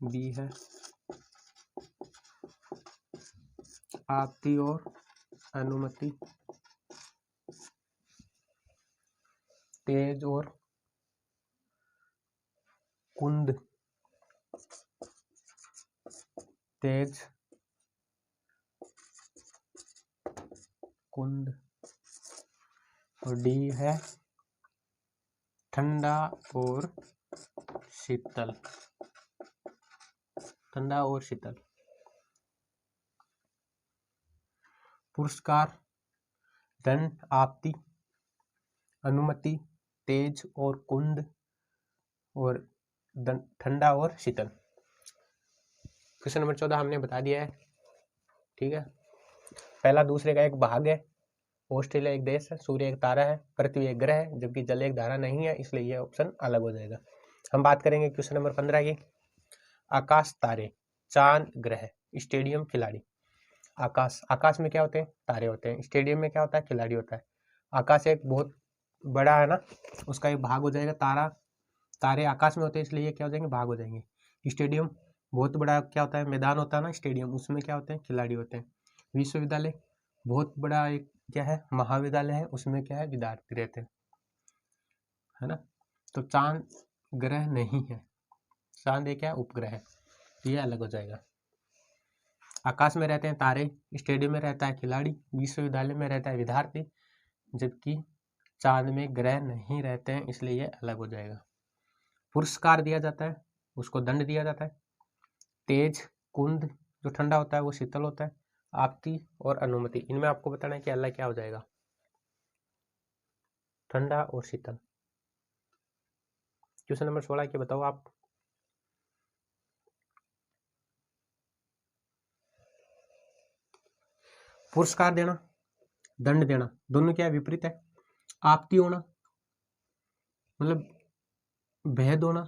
बी है आपत्ति और अनुमति, तेज और कुंद, तेज कुंद, और डी है ठंडा और शीतल, ठंडा और शीतल। पुरस्कार, दंड, आपत्ति, अनुमति, तेज और कुंद, और ठंडा और शीतल। क्वेश्चन नंबर 14 हमने बता दिया है, ठीक है। पहला दूसरे का एक भाग है, ऑस्ट्रेलिया एक देश है, सूर्य एक तारा है, पृथ्वी एक ग्रह है, जबकि जल एक धारा नहीं है, इसलिए यह ऑप्शन अलग हो जाएगा। हम बात करेंगे क्वेश्चन नंबर 15 की, आकाश तारे, चांद ग्रह, स्टेडियम खिलाड़ी। आकाश, आकाश में क्या होते हैं तारे होते हैं, स्टेडियम में क्या होता है खिलाड़ी होता है। आकाश एक बहुत बड़ा है ना, उसका एक भाग हो जाएगा तारा, तारे आकाश में होते हैं इसलिए ये क्या हो जाएंगे भाग हो जाएंगे। स्टेडियम बहुत बड़ा क्या होता है मैदान होता है ना स्टेडियम, उसमें क्या होते हैं खिलाड़ी होते हैं। विश्वविद्यालय बहुत बड़ा एक क्या है महाविद्यालय है, उसमें क्या है विद्यार्थी रहते हैं, है ना। तो चांद ग्रह नहीं है, चांद एक क्या उपग्रह है, तो ये अलग हो जाएगा। आकाश में रहते हैं तारे, स्टेडियम में रहता है खिलाड़ी, विश्वविद्यालय में रहता है विद्यार्थी, जबकि चांद में ग्रह नहीं रहते हैं, इसलिए ये अलग हो जाएगा। पुरस्कार दिया जाता है, उसको दंड दिया जाता है। तेज कुंद जो ठंडा होता है वो शीतल होता है। आपत्ति और अनुमति, इनमें आपको बताना है कि अलग क्या हो जाएगा, ठंडा और शीतल। क्वेश्चन नंबर 16 के बताओ आप। पुरस्कार देना, दंड देना, दोनों क्या विपरीत है। आपत्ति होना मतलब भेद होना,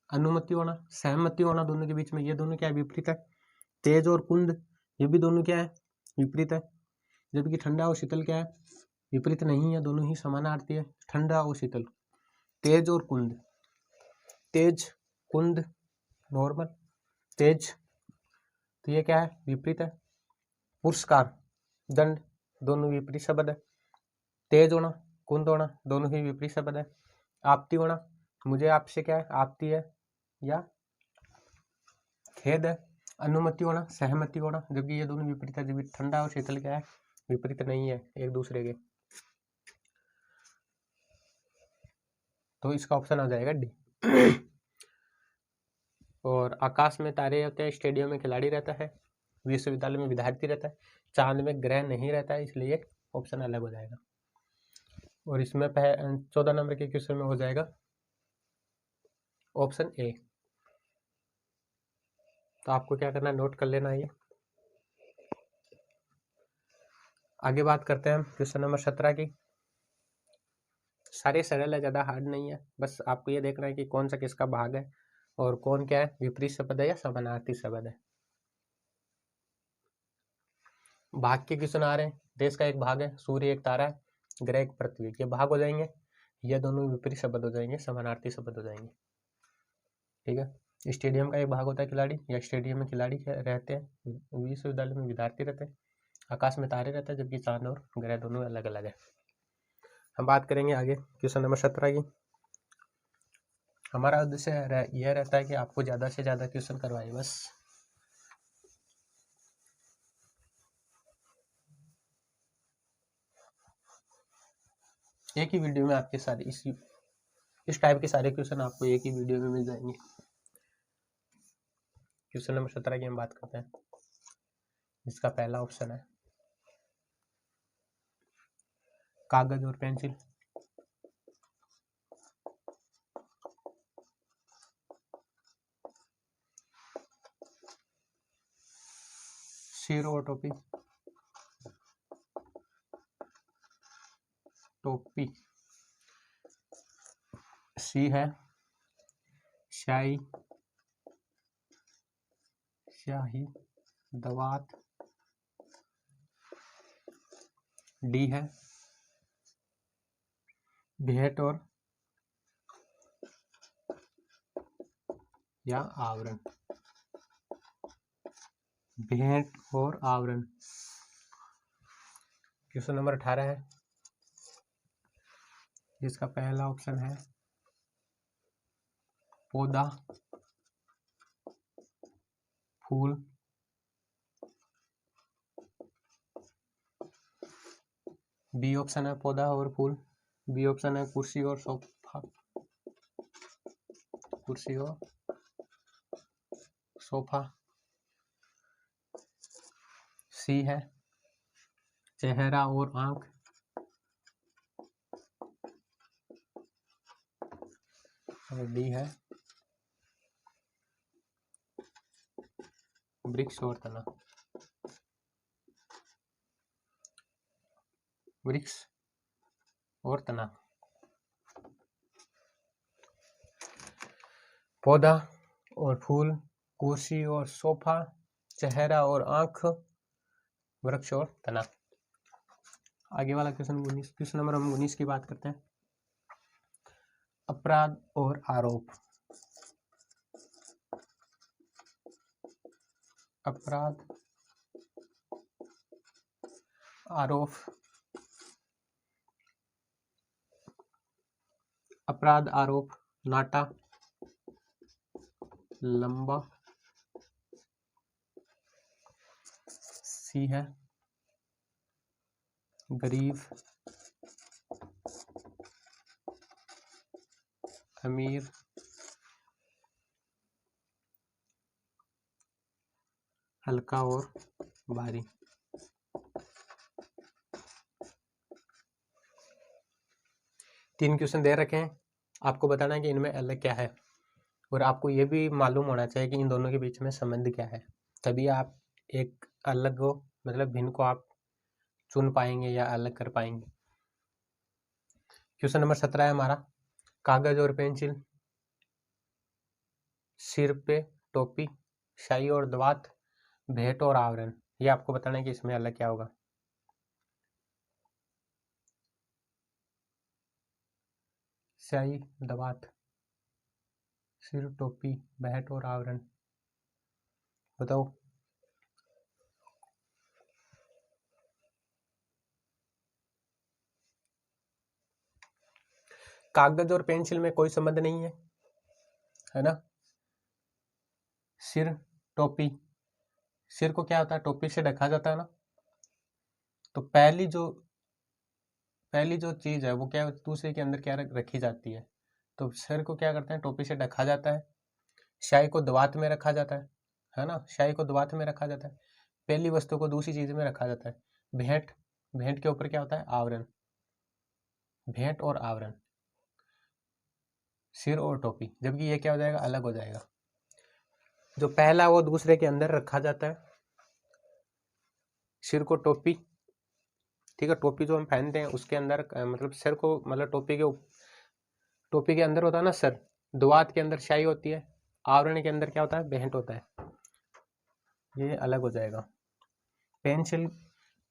अनुमति होना, सहमति होना दोनों के बीच में, ये दोनों क्या विपरीत है। तेज और कुंद, ये भी दोनों क्या है, विपरीत है। जबकि ठंडा और शीतल क्या है, विपरीत नहीं है, दोनों ही समानार्थी है। ठंडा और शीतल, तेज और कुंद, तेज कुंद नॉर्मल, तेज तो ये क्या है, विपरीत है। पुरस्कार दंड दोनों विपरीत शब्द है। तेज होना कुंद होना दोनों ही विपरीत शब्द है। आपत्ति होना, मुझे आपसे क्या है, आपत्ति है या खेद है। अनुमति होना, सहमति होना, जबकि ये दोनों विपरीत है। जबकि ठंडा और शीतल क्या है, विपरीत नहीं है एक दूसरे के। तो इसका ऑप्शन आ जाएगा डी। और आकाश में तारे होते हैं, स्टेडियम में खिलाड़ी रहता है, विश्वविद्यालय में विद्यार्थी रहता है, चांद में ग्रह नहीं रहता है, इसलिए ऑप्शन अलग हो जाएगा। और इसमें 14 नंबर के क्वेश्चन में हो जाएगा ऑप्शन ए। तो आपको क्या करना है, नोट कर लेना है ये। आगे बात करते हैं हम क्वेश्चन नंबर 17 की। सारे सरल है, ज़्यादा हार्ड नहीं है, बस आपको ये देखना है कि कौन सा किसका भाग है और कौन क्या है, विपरीत शब्द है या समानार्थी शब्द है। भाग के क्वेश्चन आ रहे हैं। देश का एक भाग है, सूर्य एक तारा है, ग्रह एक पृथ्वी, ये भाग हो जाएंगे, ये दोनों विपरीत शब्द हो जाएंगे, समानार्थी शब्द हो जाएंगे। ठीक है। स्टेडियम का एक भाग होता है खिलाड़ी, या स्टेडियम में खिलाड़ी रहते हैं, विश्वविद्यालय में विद्यार्थी रहते हैं, आकाश में तारे रहते हैं, जबकि चांद और ग्रह दोनों अलग अलग है। हम बात करेंगे आगे क्वेश्चन नंबर 17 की। हमारा उद्देश्य यह रहता है कि आपको ज़्यादा से ज़्यादा क्वेश्चन करवाए बस। एक ही वीडियो में आपके सारे इस टाइप के सारे क्वेश्चन आपको एक ही वीडियो में मिल जाएंगे। क्वेश्चन नंबर 17 की हम बात करते हैं। इसका पहला ऑप्शन है कागज और पेंसिल। सिर और टोपी, टोपी। सी है स्याही, स्याही दवात। डी है भेंट और या आवरण, भेंट और आवरण। क्वेश्चन नंबर 18 है, जिसका पहला ऑप्शन है पौधा, फूल, बी ऑप्शन है पौधा और फूल, बी ऑप्शन है कुर्सी और सोफा, कुर्सी और सोफा। सी है चेहरा और आंख, और डी है वृक्ष और तना, वृक्ष और तना। पौधा और फूल, कुर्सी और सोफा, चेहरा और आंख, वृक्ष और तना। आगे वाला क्वेश्चन 19, क्वेश्चन नंबर हम 19 की बात करते हैं। अपराध और आरोप। अपराध, आरोप। अपराध, आरोप, नाटा, लंबा। सी है गरीब, अमीर, हल्का और भारी। तीन क्वेश्चन दे रखे हैं, आपको बताना है कि इनमें अलग क्या है, और आपको ये भी मालूम होना चाहिए कि इन दोनों के बीच में संबंध क्या है, तभी आप एक अलग को मतलब भिन्न को आप चुन पाएंगे या अलग कर पाएंगे। क्वेश्चन नंबर 17 है हमारा, कागज और पेंसिल, सिर पे टोपी, स्याही और दवात, भेंट और आवरण। ये आपको बताना है कि इसमें अलग क्या होगा। स्याही, दवात, सिर, टोपी, भेंट और आवरण, बताओ। कागज और पेंसिल में कोई संबंध नहीं है ना। सिर, टोपी, सिर को क्या होता है, टोपी से ढका जाता है ना। तो पहली जो चीज है वो क्या है, दूसरे के अंदर क्या रखी जाती है। तो सिर को क्या करते हैं, टोपी से ढका जाता है। स्याही को दवात में रखा जाता है ना, स्याही को दवात में रखा जाता है। पहली वस्तु को दूसरी चीज में रखा जाता है। भेंट, भेंट के ऊपर क्या होता है, आवरण। भेंट और आवरण, सिर और टोपी, जबकि ये क्या हो जाएगा, अलग हो जाएगा। जो पहला वो दूसरे के अंदर रखा जाता है। सिर को टोपी, ठीक है, टोपी जो हम पहनते हैं उसके अंदर मतलब सिर को, मतलब टोपी के अंदर होता है ना सर। दुआत के अंदर स्याही होती है, आवरण के अंदर क्या होता है, भेंट होता है। ये अलग हो जाएगा। पेंसिल,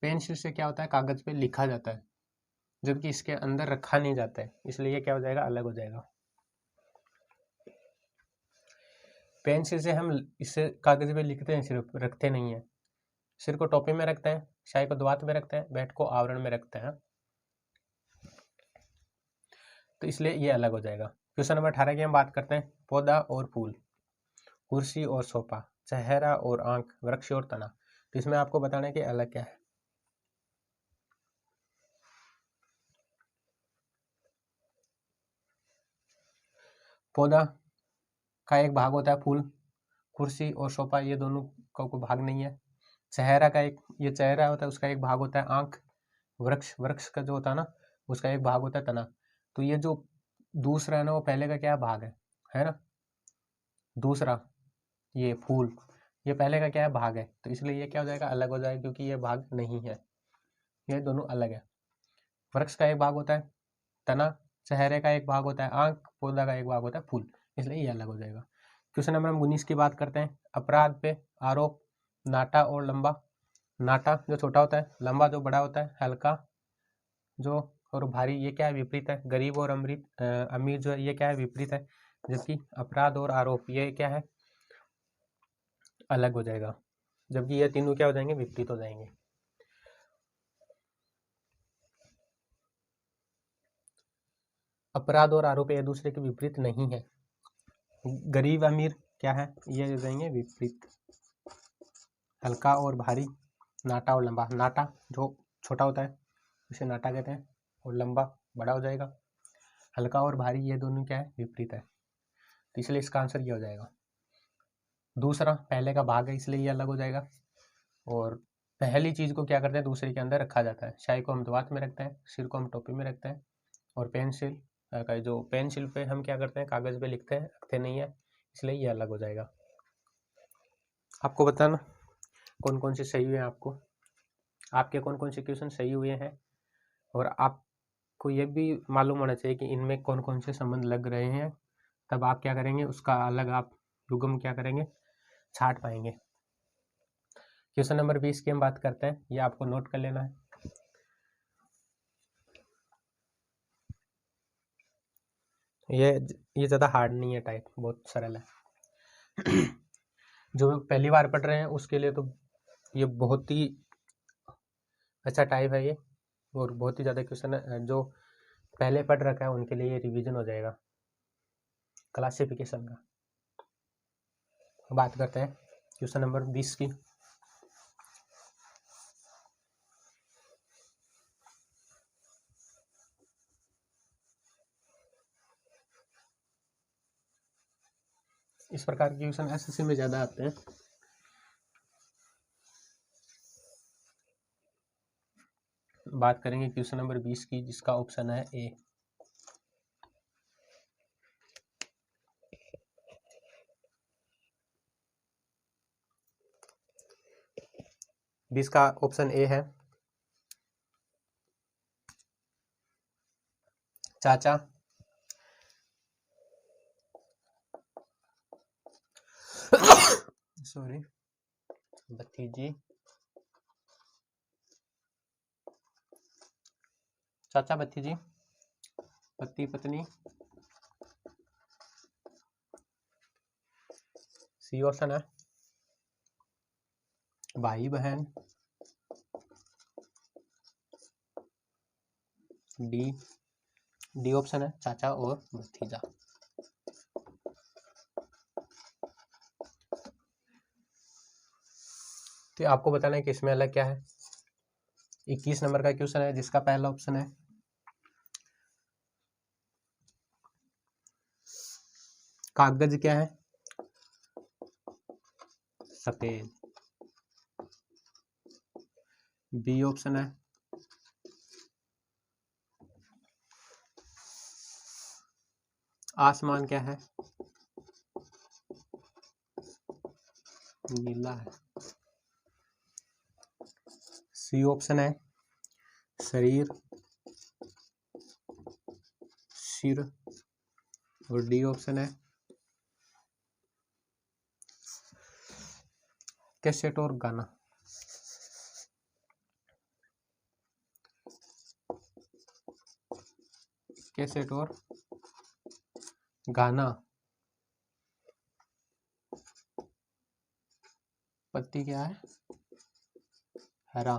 पेंसिल से क्या होता है, कागज पे लिखा जाता है, जबकि इसके अंदर रखा नहीं जाता है, इसलिए ये क्या हो जाएगा, अलग हो जाएगा। पेंसिल से हम इसे कागज पे लिखते हैं, सिर्फ रखते नहीं है। सिर को टोपी में रखते हैं, स्याही को दुआत में रखते हैं, भेंट को आवरण में रखते हैं। तो इसलिए ये अलग हो जाएगा। क्वेश्चन नंबर 18 की हम बात करते हैं, पौधा और फूल, कुर्सी और सोफा, चेहरा और आंख, वृक्ष और तना। तो इसमें आपको बताना है कि अलग क्या है। पौधा का एक भाग होता है फूल, कुर्सी और सोफा ये दोनों का कोई भाग नहीं है। चेहरा का एक, ये चेहरा होता है उसका एक भाग होता है आंख। वृक्ष, वृक्ष का जो होता है ना उसका एक भाग होता है तना। तो ये जो दूसरा है ना वो पहले का क्या भाग है ना। दूसरा ये फूल, ये पहले का क्या है, भाग है। तो इसलिए ये क्या हो जाएगा, अलग हो जाएगा, क्योंकि ये भाग नहीं है, ये दोनों अलग है। वृक्ष का एक भाग होता है तना, चेहरे का एक भाग होता है आंख, पौधा का एक भाग होता है फूल, इसलिए ये अलग हो जाएगा। क्वेश्चन नंबर 19 की बात करते हैं, अपराध पे आरोप, नाटा और लंबा। नाटा जो छोटा होता है, लंबा जो बड़ा होता है, हल्का जो और भारी ये क्या है, विपरीत है। गरीब और अमीर जो है ये क्या है, विपरीत है। जबकि अपराध और आरोप ये क्या है, अलग हो जाएगा, जबकि ये तीनों क्या हो जाएंगे, विपरीत हो जाएंगे। अपराध और आरोप एक दूसरे के विपरीत नहीं है। गरीब अमीर क्या है, ये हो जाएंगे विपरीत। हल्का और भारी, नाटा और लंबा। नाटा जो छोटा होता है उसे नाटा कहते हैं, और लंबा बड़ा हो जाएगा। हल्का और भारी ये दोनों क्या है, विपरीत है। तो इसलिए इसका आंसर ये हो जाएगा। दूसरा पहले का भाग है इसलिए ये अलग हो जाएगा। और पहली चीज को क्या करते हैं, दूसरे के अंदर रखा जाता है। स्याही को हम दवात में रखते हैं, सिर को हम टोपी में रखते हैं, और पेंसिल का जो पेंसिल पे हम क्या करते हैं, कागज पे लिखते हैं, रखते नहीं है, इसलिए ये अलग हो जाएगा। आपको बताना कौन कौन से सही हुए हैं, आपके कौन कौन से क्वेश्चन सही हुए हैं, और आपको ये भी मालूम होना चाहिए कि इनमें कौन कौन से संबंध लग रहे हैं। तब आप क्या करेंगे, उसका अलग आप युग्म क्या करेंगे, छाट पाएंगे। क्वेश्चन नंबर 20 की हम बात करते हैं, ये आपको नोट कर लेना है। ये ज़्यादा हार्ड नहीं है, टाइप बहुत सरल है। जो पहली बार पढ़ रहे हैं उसके लिए तो ये बहुत ही अच्छा टाइप है ये, और बहुत ही ज़्यादा क्वेश्चन है। जो पहले पढ़ रखा है उनके लिए ये रिवीजन हो जाएगा क्लासिफिकेशन का। बात करते हैं क्वेश्चन नंबर 20 की। इस प्रकार के क्वेश्चन एसएससी में ज़्यादा आते हैं। बात करेंगे क्वेश्चन नंबर 20 की, जिसका ऑप्शन है ए। 20 का ऑप्शन ए है, चाचा, सॉरी, भतीजी, चाचा भतीजी, पति पत्नी, सी ऑप्शन है, भाई बहन, डी ऑप्शन है, चाचा और भतीजा। तो आपको बताना है कि इसमें अलग क्या है। 21 नंबर का क्वेश्चन है जिसका पहला ऑप्शन है कागज क्या है, सफेद। बी ऑप्शन है आसमान क्या है, नीला है। सी ऑप्शन है शरीर, सिर। और डी ऑप्शन है कैसेट और गाना। कैसेट और गाना। पत्ती क्या है, हरा।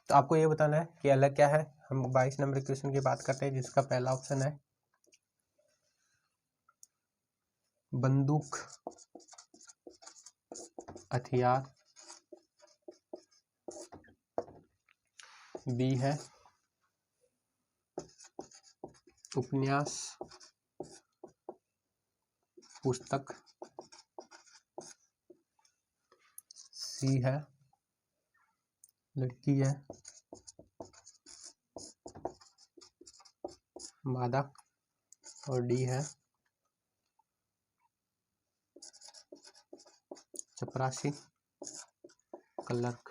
तो आपको ये बताना है कि अलग क्या है। हम 22 नंबर क्वेश्चन की बात करते हैं जिसका पहला ऑप्शन है बंदूक, हथियार। बी है उपन्यास, पुस्तक। सी है लड़की है, मादा। और डी है चपरासी, क्लर्क।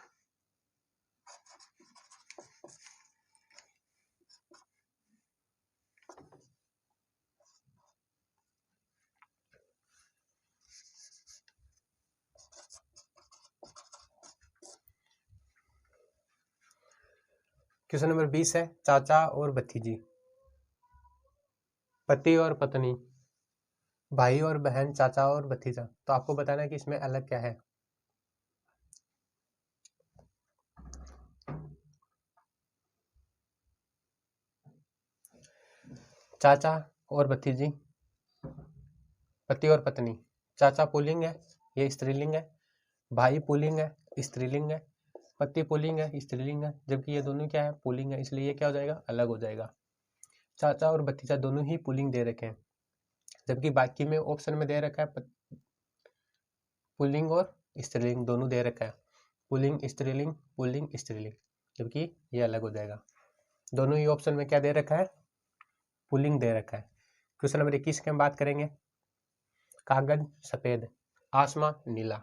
क्वेश्चन नंबर 20 है चाचा और भतीजी, पति और पत्नी, भाई और बहन, चाचा और भतीजा। तो आपको बताना है कि इसमें अलग क्या है। चाचा और भतीजी, पति और पत्नी। चाचा पुल्लिंग है, ये स्त्रीलिंग है। भाई पुल्लिंग है, स्त्रीलिंग है। पति पुल्लिंग है, स्त्रीलिंग है। जबकि ये दोनों क्या है, पुल्लिंग है, इसलिए ये क्या हो जाएगा, अलग हो जाएगा। चाचा और भतीजा दोनों ही पुल्लिंग दे रखे हैं, जबकि बाकी में ऑप्शन में दे रखा है पुल्लिंग और स्त्रीलिंग दोनों दे रखा है। पुल्लिंग स्त्रीलिंग, पुल्लिंग स्त्रीलिंग, जबकि ये अलग हो जाएगा। दोनों ही ऑप्शन में क्या दे रखा है, पुल्लिंग दे रखा है। क्वेश्चन नंबर 21 की हम बात करेंगे। कागज सफेद, आसमान नीला,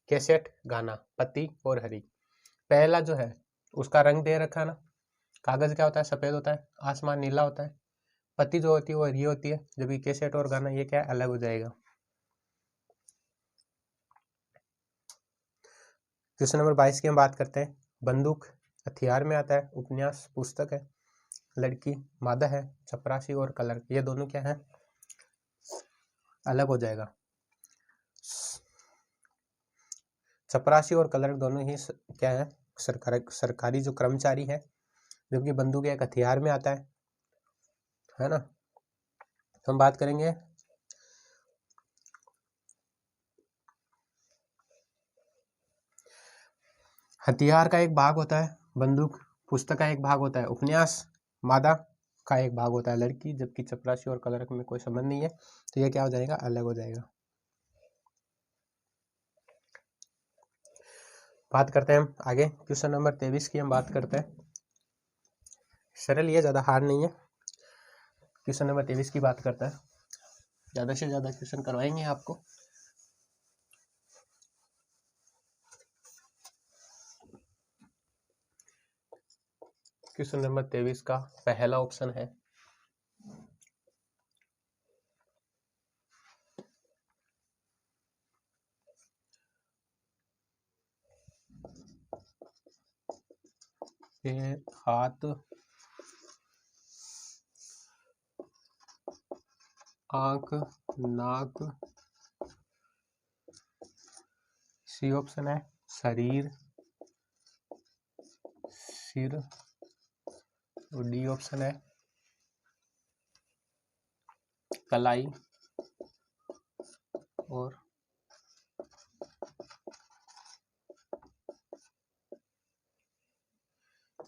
कैसेट गाना, पत्ती और हरी। पहला जो है उसका रंग दे रखा है ना। कागज क्या होता है, सफेद होता है। आसमान नीला होता है। पत्ती जो होती है वो हरी होती है। जबकि कैसेट और गाना ये क्या है, अलग हो जाएगा। क्वेश्चन नंबर 22 की हम बात करते हैं। बंदूक हथियार में आता है, उपन्यास पुस्तक है, लड़की मादा है, चपरासी और क्लर्क ये दोनों क्या है, अलग हो जाएगा। चपरासी और क्लर्क दोनों ही क्या है, सरकारी जो कर्मचारी है। जबकि बंदूक एक हथियार में आता है ना। तो हम बात करेंगे हथियार का एक भाग होता है, बंदूक पुस्तक का एक भाग होता है, उपन्यास मादा का एक भाग होता है लड़की। जबकि चपरासी और क्लर्क में कोई संबंध नहीं है, तो ये क्या हो जाएगा, अलग हो जाएगा। बात करते हैं हम आगे। क्वेश्चन नंबर 23 की हम बात करते हैं। सरल, ये ज़्यादा हार्ड नहीं है। क्वेश्चन नंबर 23 की बात करता है। ज़्यादा से ज़्यादा क्वेश्चन करवाएंगे आपको। क्वेश्चन नंबर 23 का पहला ऑप्शन है पैर, हाथ, आंख, नाक, सी ऑप्शन है शरीर, सिर, और डी ऑप्शन है कलाई और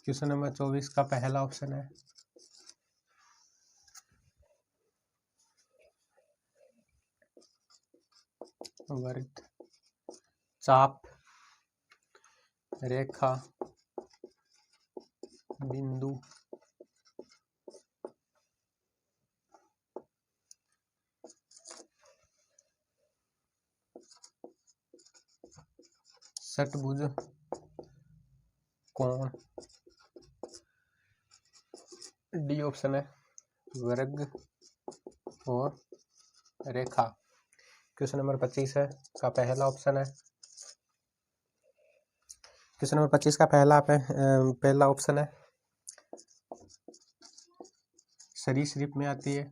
क्वेश्चन नंबर 24 का पहला ऑप्शन है वृत्त, चाप, रेखा, बिंदु, षटभुज, कोण, डी ऑप्शन है वर्ग और रेखा। क्वेश्चन नंबर 25 है का पहला ऑप्शन है, क्वेश्चन नंबर 25 का पहला ऑप्शन है सरीसृप में आती है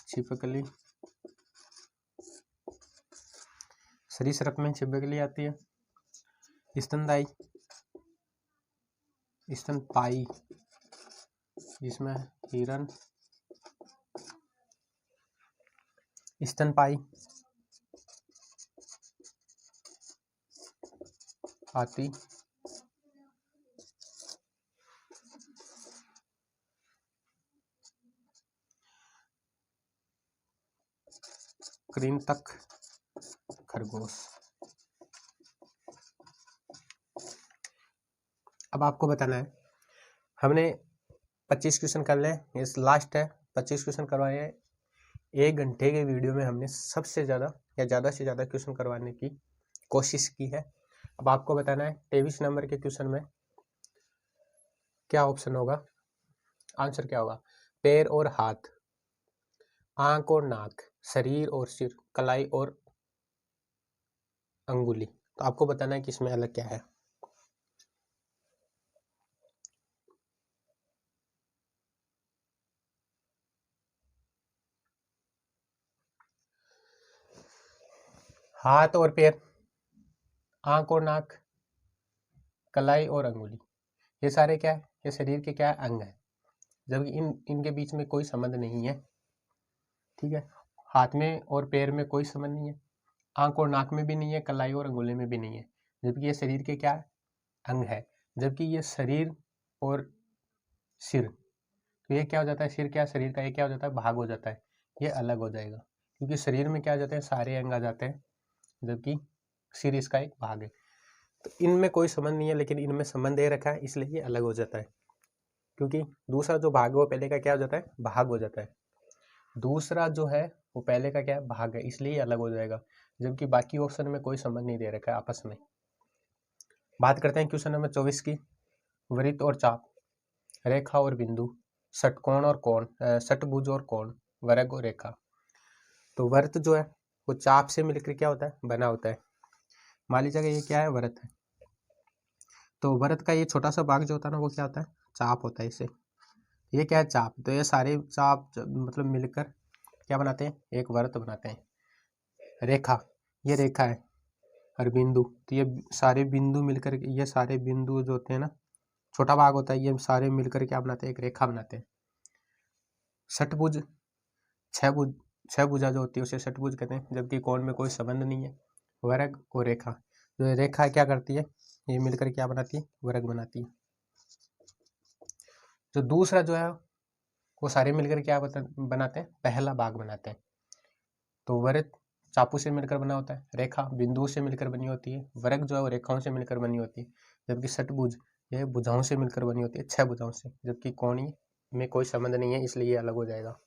छिपकली, सरीसृप में छिपकली आती है, स्तनदायी, स्तनपाई जिसमें हिरन, स्तनपाई, हाथी, कृंतक, खरगोश। अब आपको बताना है, हमने 25 क्वेश्चन कर लें, ये लास्ट है, 25 क्वेश्चन करवाए हैं। 1 घंटे के वीडियो में हमने सबसे ज़्यादा या ज़्यादा से ज़्यादा क्वेश्चन करवाने की कोशिश की है। अब आपको बताना है 23 नंबर के क्वेश्चन में क्या ऑप्शन होगा, आंसर क्या होगा। पैर और हाथ, आंख और नाक, शरीर और सिर, कलाई और अंगुली। तो आपको बताना है कि इसमें अलग क्या है। हाथ और पैर, आंख और नाक, कलाई और अंगुली, ये सारे क्या है, ये शरीर के क्या है, अंग है, जबकि इनके बीच में कोई संबंध नहीं है। ठीक है, हाथ में और पैर में कोई संबंध नहीं है, आंख और नाक में भी नहीं है, कलाई और अंगुली में भी नहीं है, जबकि ये शरीर के क्या अंग है। जबकि ये शरीर और सिर, तो ये क्या हो जाता है, सिर क्या शरीर का ये क्या हो जाता है, भाग हो जाता है, ये अलग हो जाएगा, क्योंकि शरीर में क्या हो जाते हैं, सारे अंग आ जाते हैं, जबकि सिर इसका एक भाग है। तो इनमें कोई संबंध नहीं है, लेकिन इनमें संबंध दे रखा है, इसलिए ये अलग हो जाता है, क्योंकि दूसरा जो भाग है वो पहले का क्या हो जाता है, भाग हो जाता है। दूसरा जो है वो पहले का क्या है, भाग है, इसलिए अलग हो जाएगा, जबकि बाकी ऑप्शन में कोई संबंध नहीं दे रखा है आपस में। बात करते हैं क्वेश्चन नंबर 24 की। वृत्त और चाप, रेखा और बिंदु, षटकोण और कोण, षटभुज और कोण, वर्ग और रेखा। तो वृत्त जो है वो चाप से मिलकर क्या होता है, बना होता है। मान लीजिए ये क्या है, वृत्त है, तो वृत्त का ये छोटा सा भाग जो होता है ना, वो क्या होता है, चाप होता है। इसे ये क्या है, चाप। तो ये सारे चाप मतलब मिलकर क्या बनाते हैं, एक वृत्त बनाते हैं। रेखा, ये रेखा है, और बिंदु, तो ये सारे बिंदु मिलकर, ये सारे बिंदु जो होते हैं ना, छोटा भाग होता है, ये सारे मिलकर क्या बनाते हैं, एक रेखा बनाते हैं। षटभुज, छह भुजा जो होती है उसे षटभुज कहते हैं, जबकि कोण में कोई संबंध नहीं है। वर्ग और रेखा, जो रेखा क्या करती है, ये मिलकर क्या बनाती है, वर्ग बनाती है। जो दूसरा जो है वो सारे मिलकर क्या बनाते हैं, पहला भाग बनाते हैं। तो वर्ग चापू से मिलकर बना होता है, रेखा बिंदुओं से मिलकर बनी होती है, वर्ग जो है वो रेखाओं से मिलकर बनी होती है, जबकि षटभुज यह भुजाओं से मिलकर बनी होती है, 6 भुजाओं से, जबकि कोणीय में कोई संबंध नहीं है, इसलिए ये अलग हो जाएगा।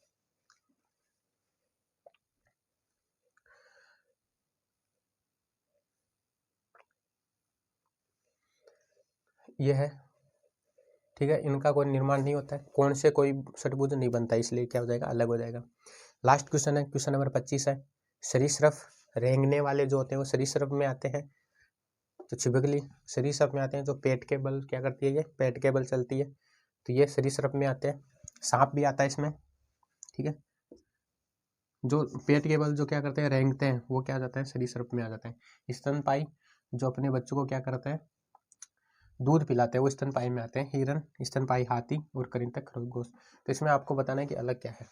यह है, ठीक है, इनका कोई निर्माण नहीं होता है, कोण से कोई षटभुज नहीं बनता, इसलिए क्या हो जाएगा, अलग हो जाएगा। लास्ट क्वेश्चन है, क्वेश्चन नंबर 25 है। सरीसृप, रेंगने वाले जो होते हैं वो सरीसृप में आते हैं, तो छिपकली सरीसृप में आते हैं। जो पेट के बल क्या करती है, ये पेट के बल चलती है, तो ये सरीसृप में आते हैं। सांप भी आता है इसमें, ठीक है। जो पेट के बल जो क्या करते हैं, रेंगते हैं, वो क्या आ जाता है, सरीसृप में आ जाते हैं। स्तनपायी जो अपने बच्चों को क्या करते हैं, दूध पिलाते हैं, वो स्तनपायी में आते हैं। हिरन, स्तनपायी हाथी और कृंतक खरगोश। तो इसमें आपको बताना है कि अलग क्या है।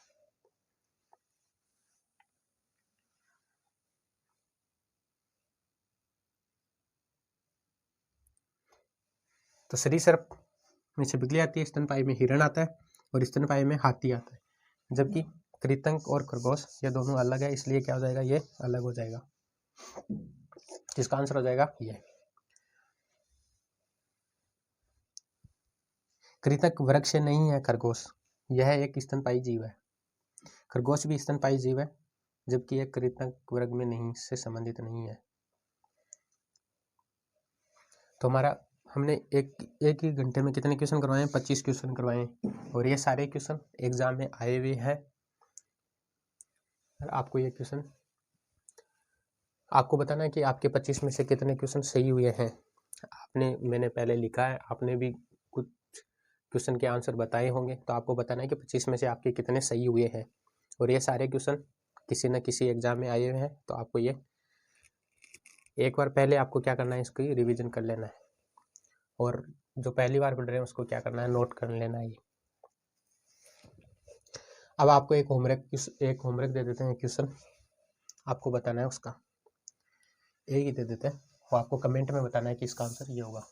तो सरीसृप में छिपकली आती है, स्तनपायी में हिरण आता है और स्तनपायी में हाथी आता है। जबकि कृंतक और खरगोश ये दोनों अलग है, इसलिए क्या हो जाएगा, ये अलग हो जाएगा। जिसका आंसर हो जाएगा ये। कृंतक वर्ग से नहीं है खरगोश, यह एक स्तनपायी जीव है। खरगोश भी स्तनपायी जीव है, जबकि यह कृंतक वर्ग में नहीं से संबंधित नहीं है। तो हमारा हमने एक ही घंटे में कितने क्वेश्चन करवाए हैं, 25 क्वेश्चन करवाए हैं, और ये सारे क्वेश्चन एग्जाम में आए हुए हैं। आपको ये क्वेश्चन आपको बताना है कि आपके 25 में से कितने क्वेश्चन सही हुए हैं। मैंने पहले लिखा है, आपने भी कुछ क्वेश्चन के आंसर बताए होंगे, तो आपको बताना है कि 25 में से आपके कितने सही हुए हैं। और ये सारे क्वेश्चन किसी न किसी एग्जाम में आए हुए हैं, तो आपको ये एक बार पहले आपको क्या करना है, इसकी रिवीजन कर लेना है, और जो पहली बार पढ़ रहे हैं उसको क्या करना है, नोट कर लेना है। अब आपको एक होमवर्क दे देते हैं, क्वेश्चन आपको बताना है, उसका एक ही दे देते हैं, वो आपको कमेंट में बताना है कि इसका आंसर ये होगा।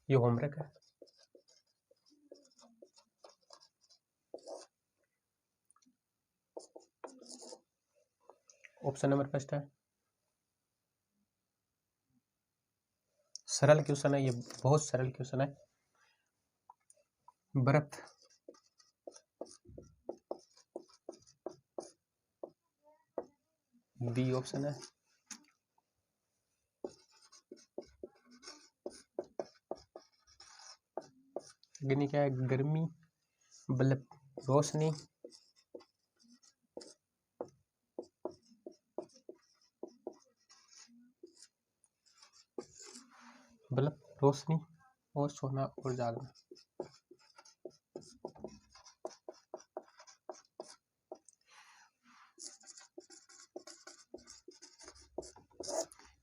ये होमवर्क है। ऑप्शन नंबर फर्स्ट है, सरल क्वेश्चन है, ये बहुत सरल क्वेश्चन है। बर्फ बी ऑप्शन है। अग्नि क्या है, गर्मी, बल्ब रोशनी, बल्ब रोशनी, और सोना और जागना।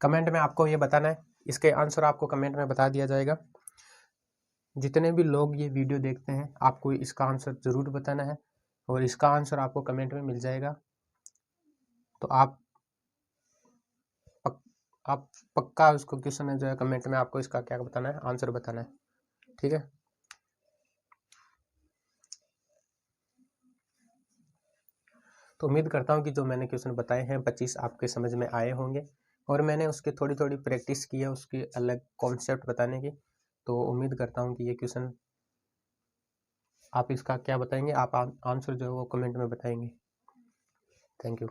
कमेंट में आपको ये बताना है, इसके आंसर आपको कमेंट में बता दिया जाएगा। जितने भी लोग ये वीडियो देखते हैं, आपको इसका आंसर ज़रूर बताना है, और इसका आंसर आपको कमेंट में मिल जाएगा। तो आप पक्का उसको क्वेश्चन है जो है, कमेंट में आपको इसका क्या बताना है, आंसर बताना है, ठीक है। तो उम्मीद करता हूँ कि जो मैंने क्वेश्चन बताए हैं 25 आपके समझ में आए होंगे, और मैंने उसकी थोड़ी थोड़ी प्रैक्टिस की है, उसकी अलग कॉन्सेप्ट बताने की। तो उम्मीद करता हूँ कि ये क्वेश्चन आप इसका क्या बताएंगे, आप आंसर जो है वो कमेंट में बताएंगे। Thank you.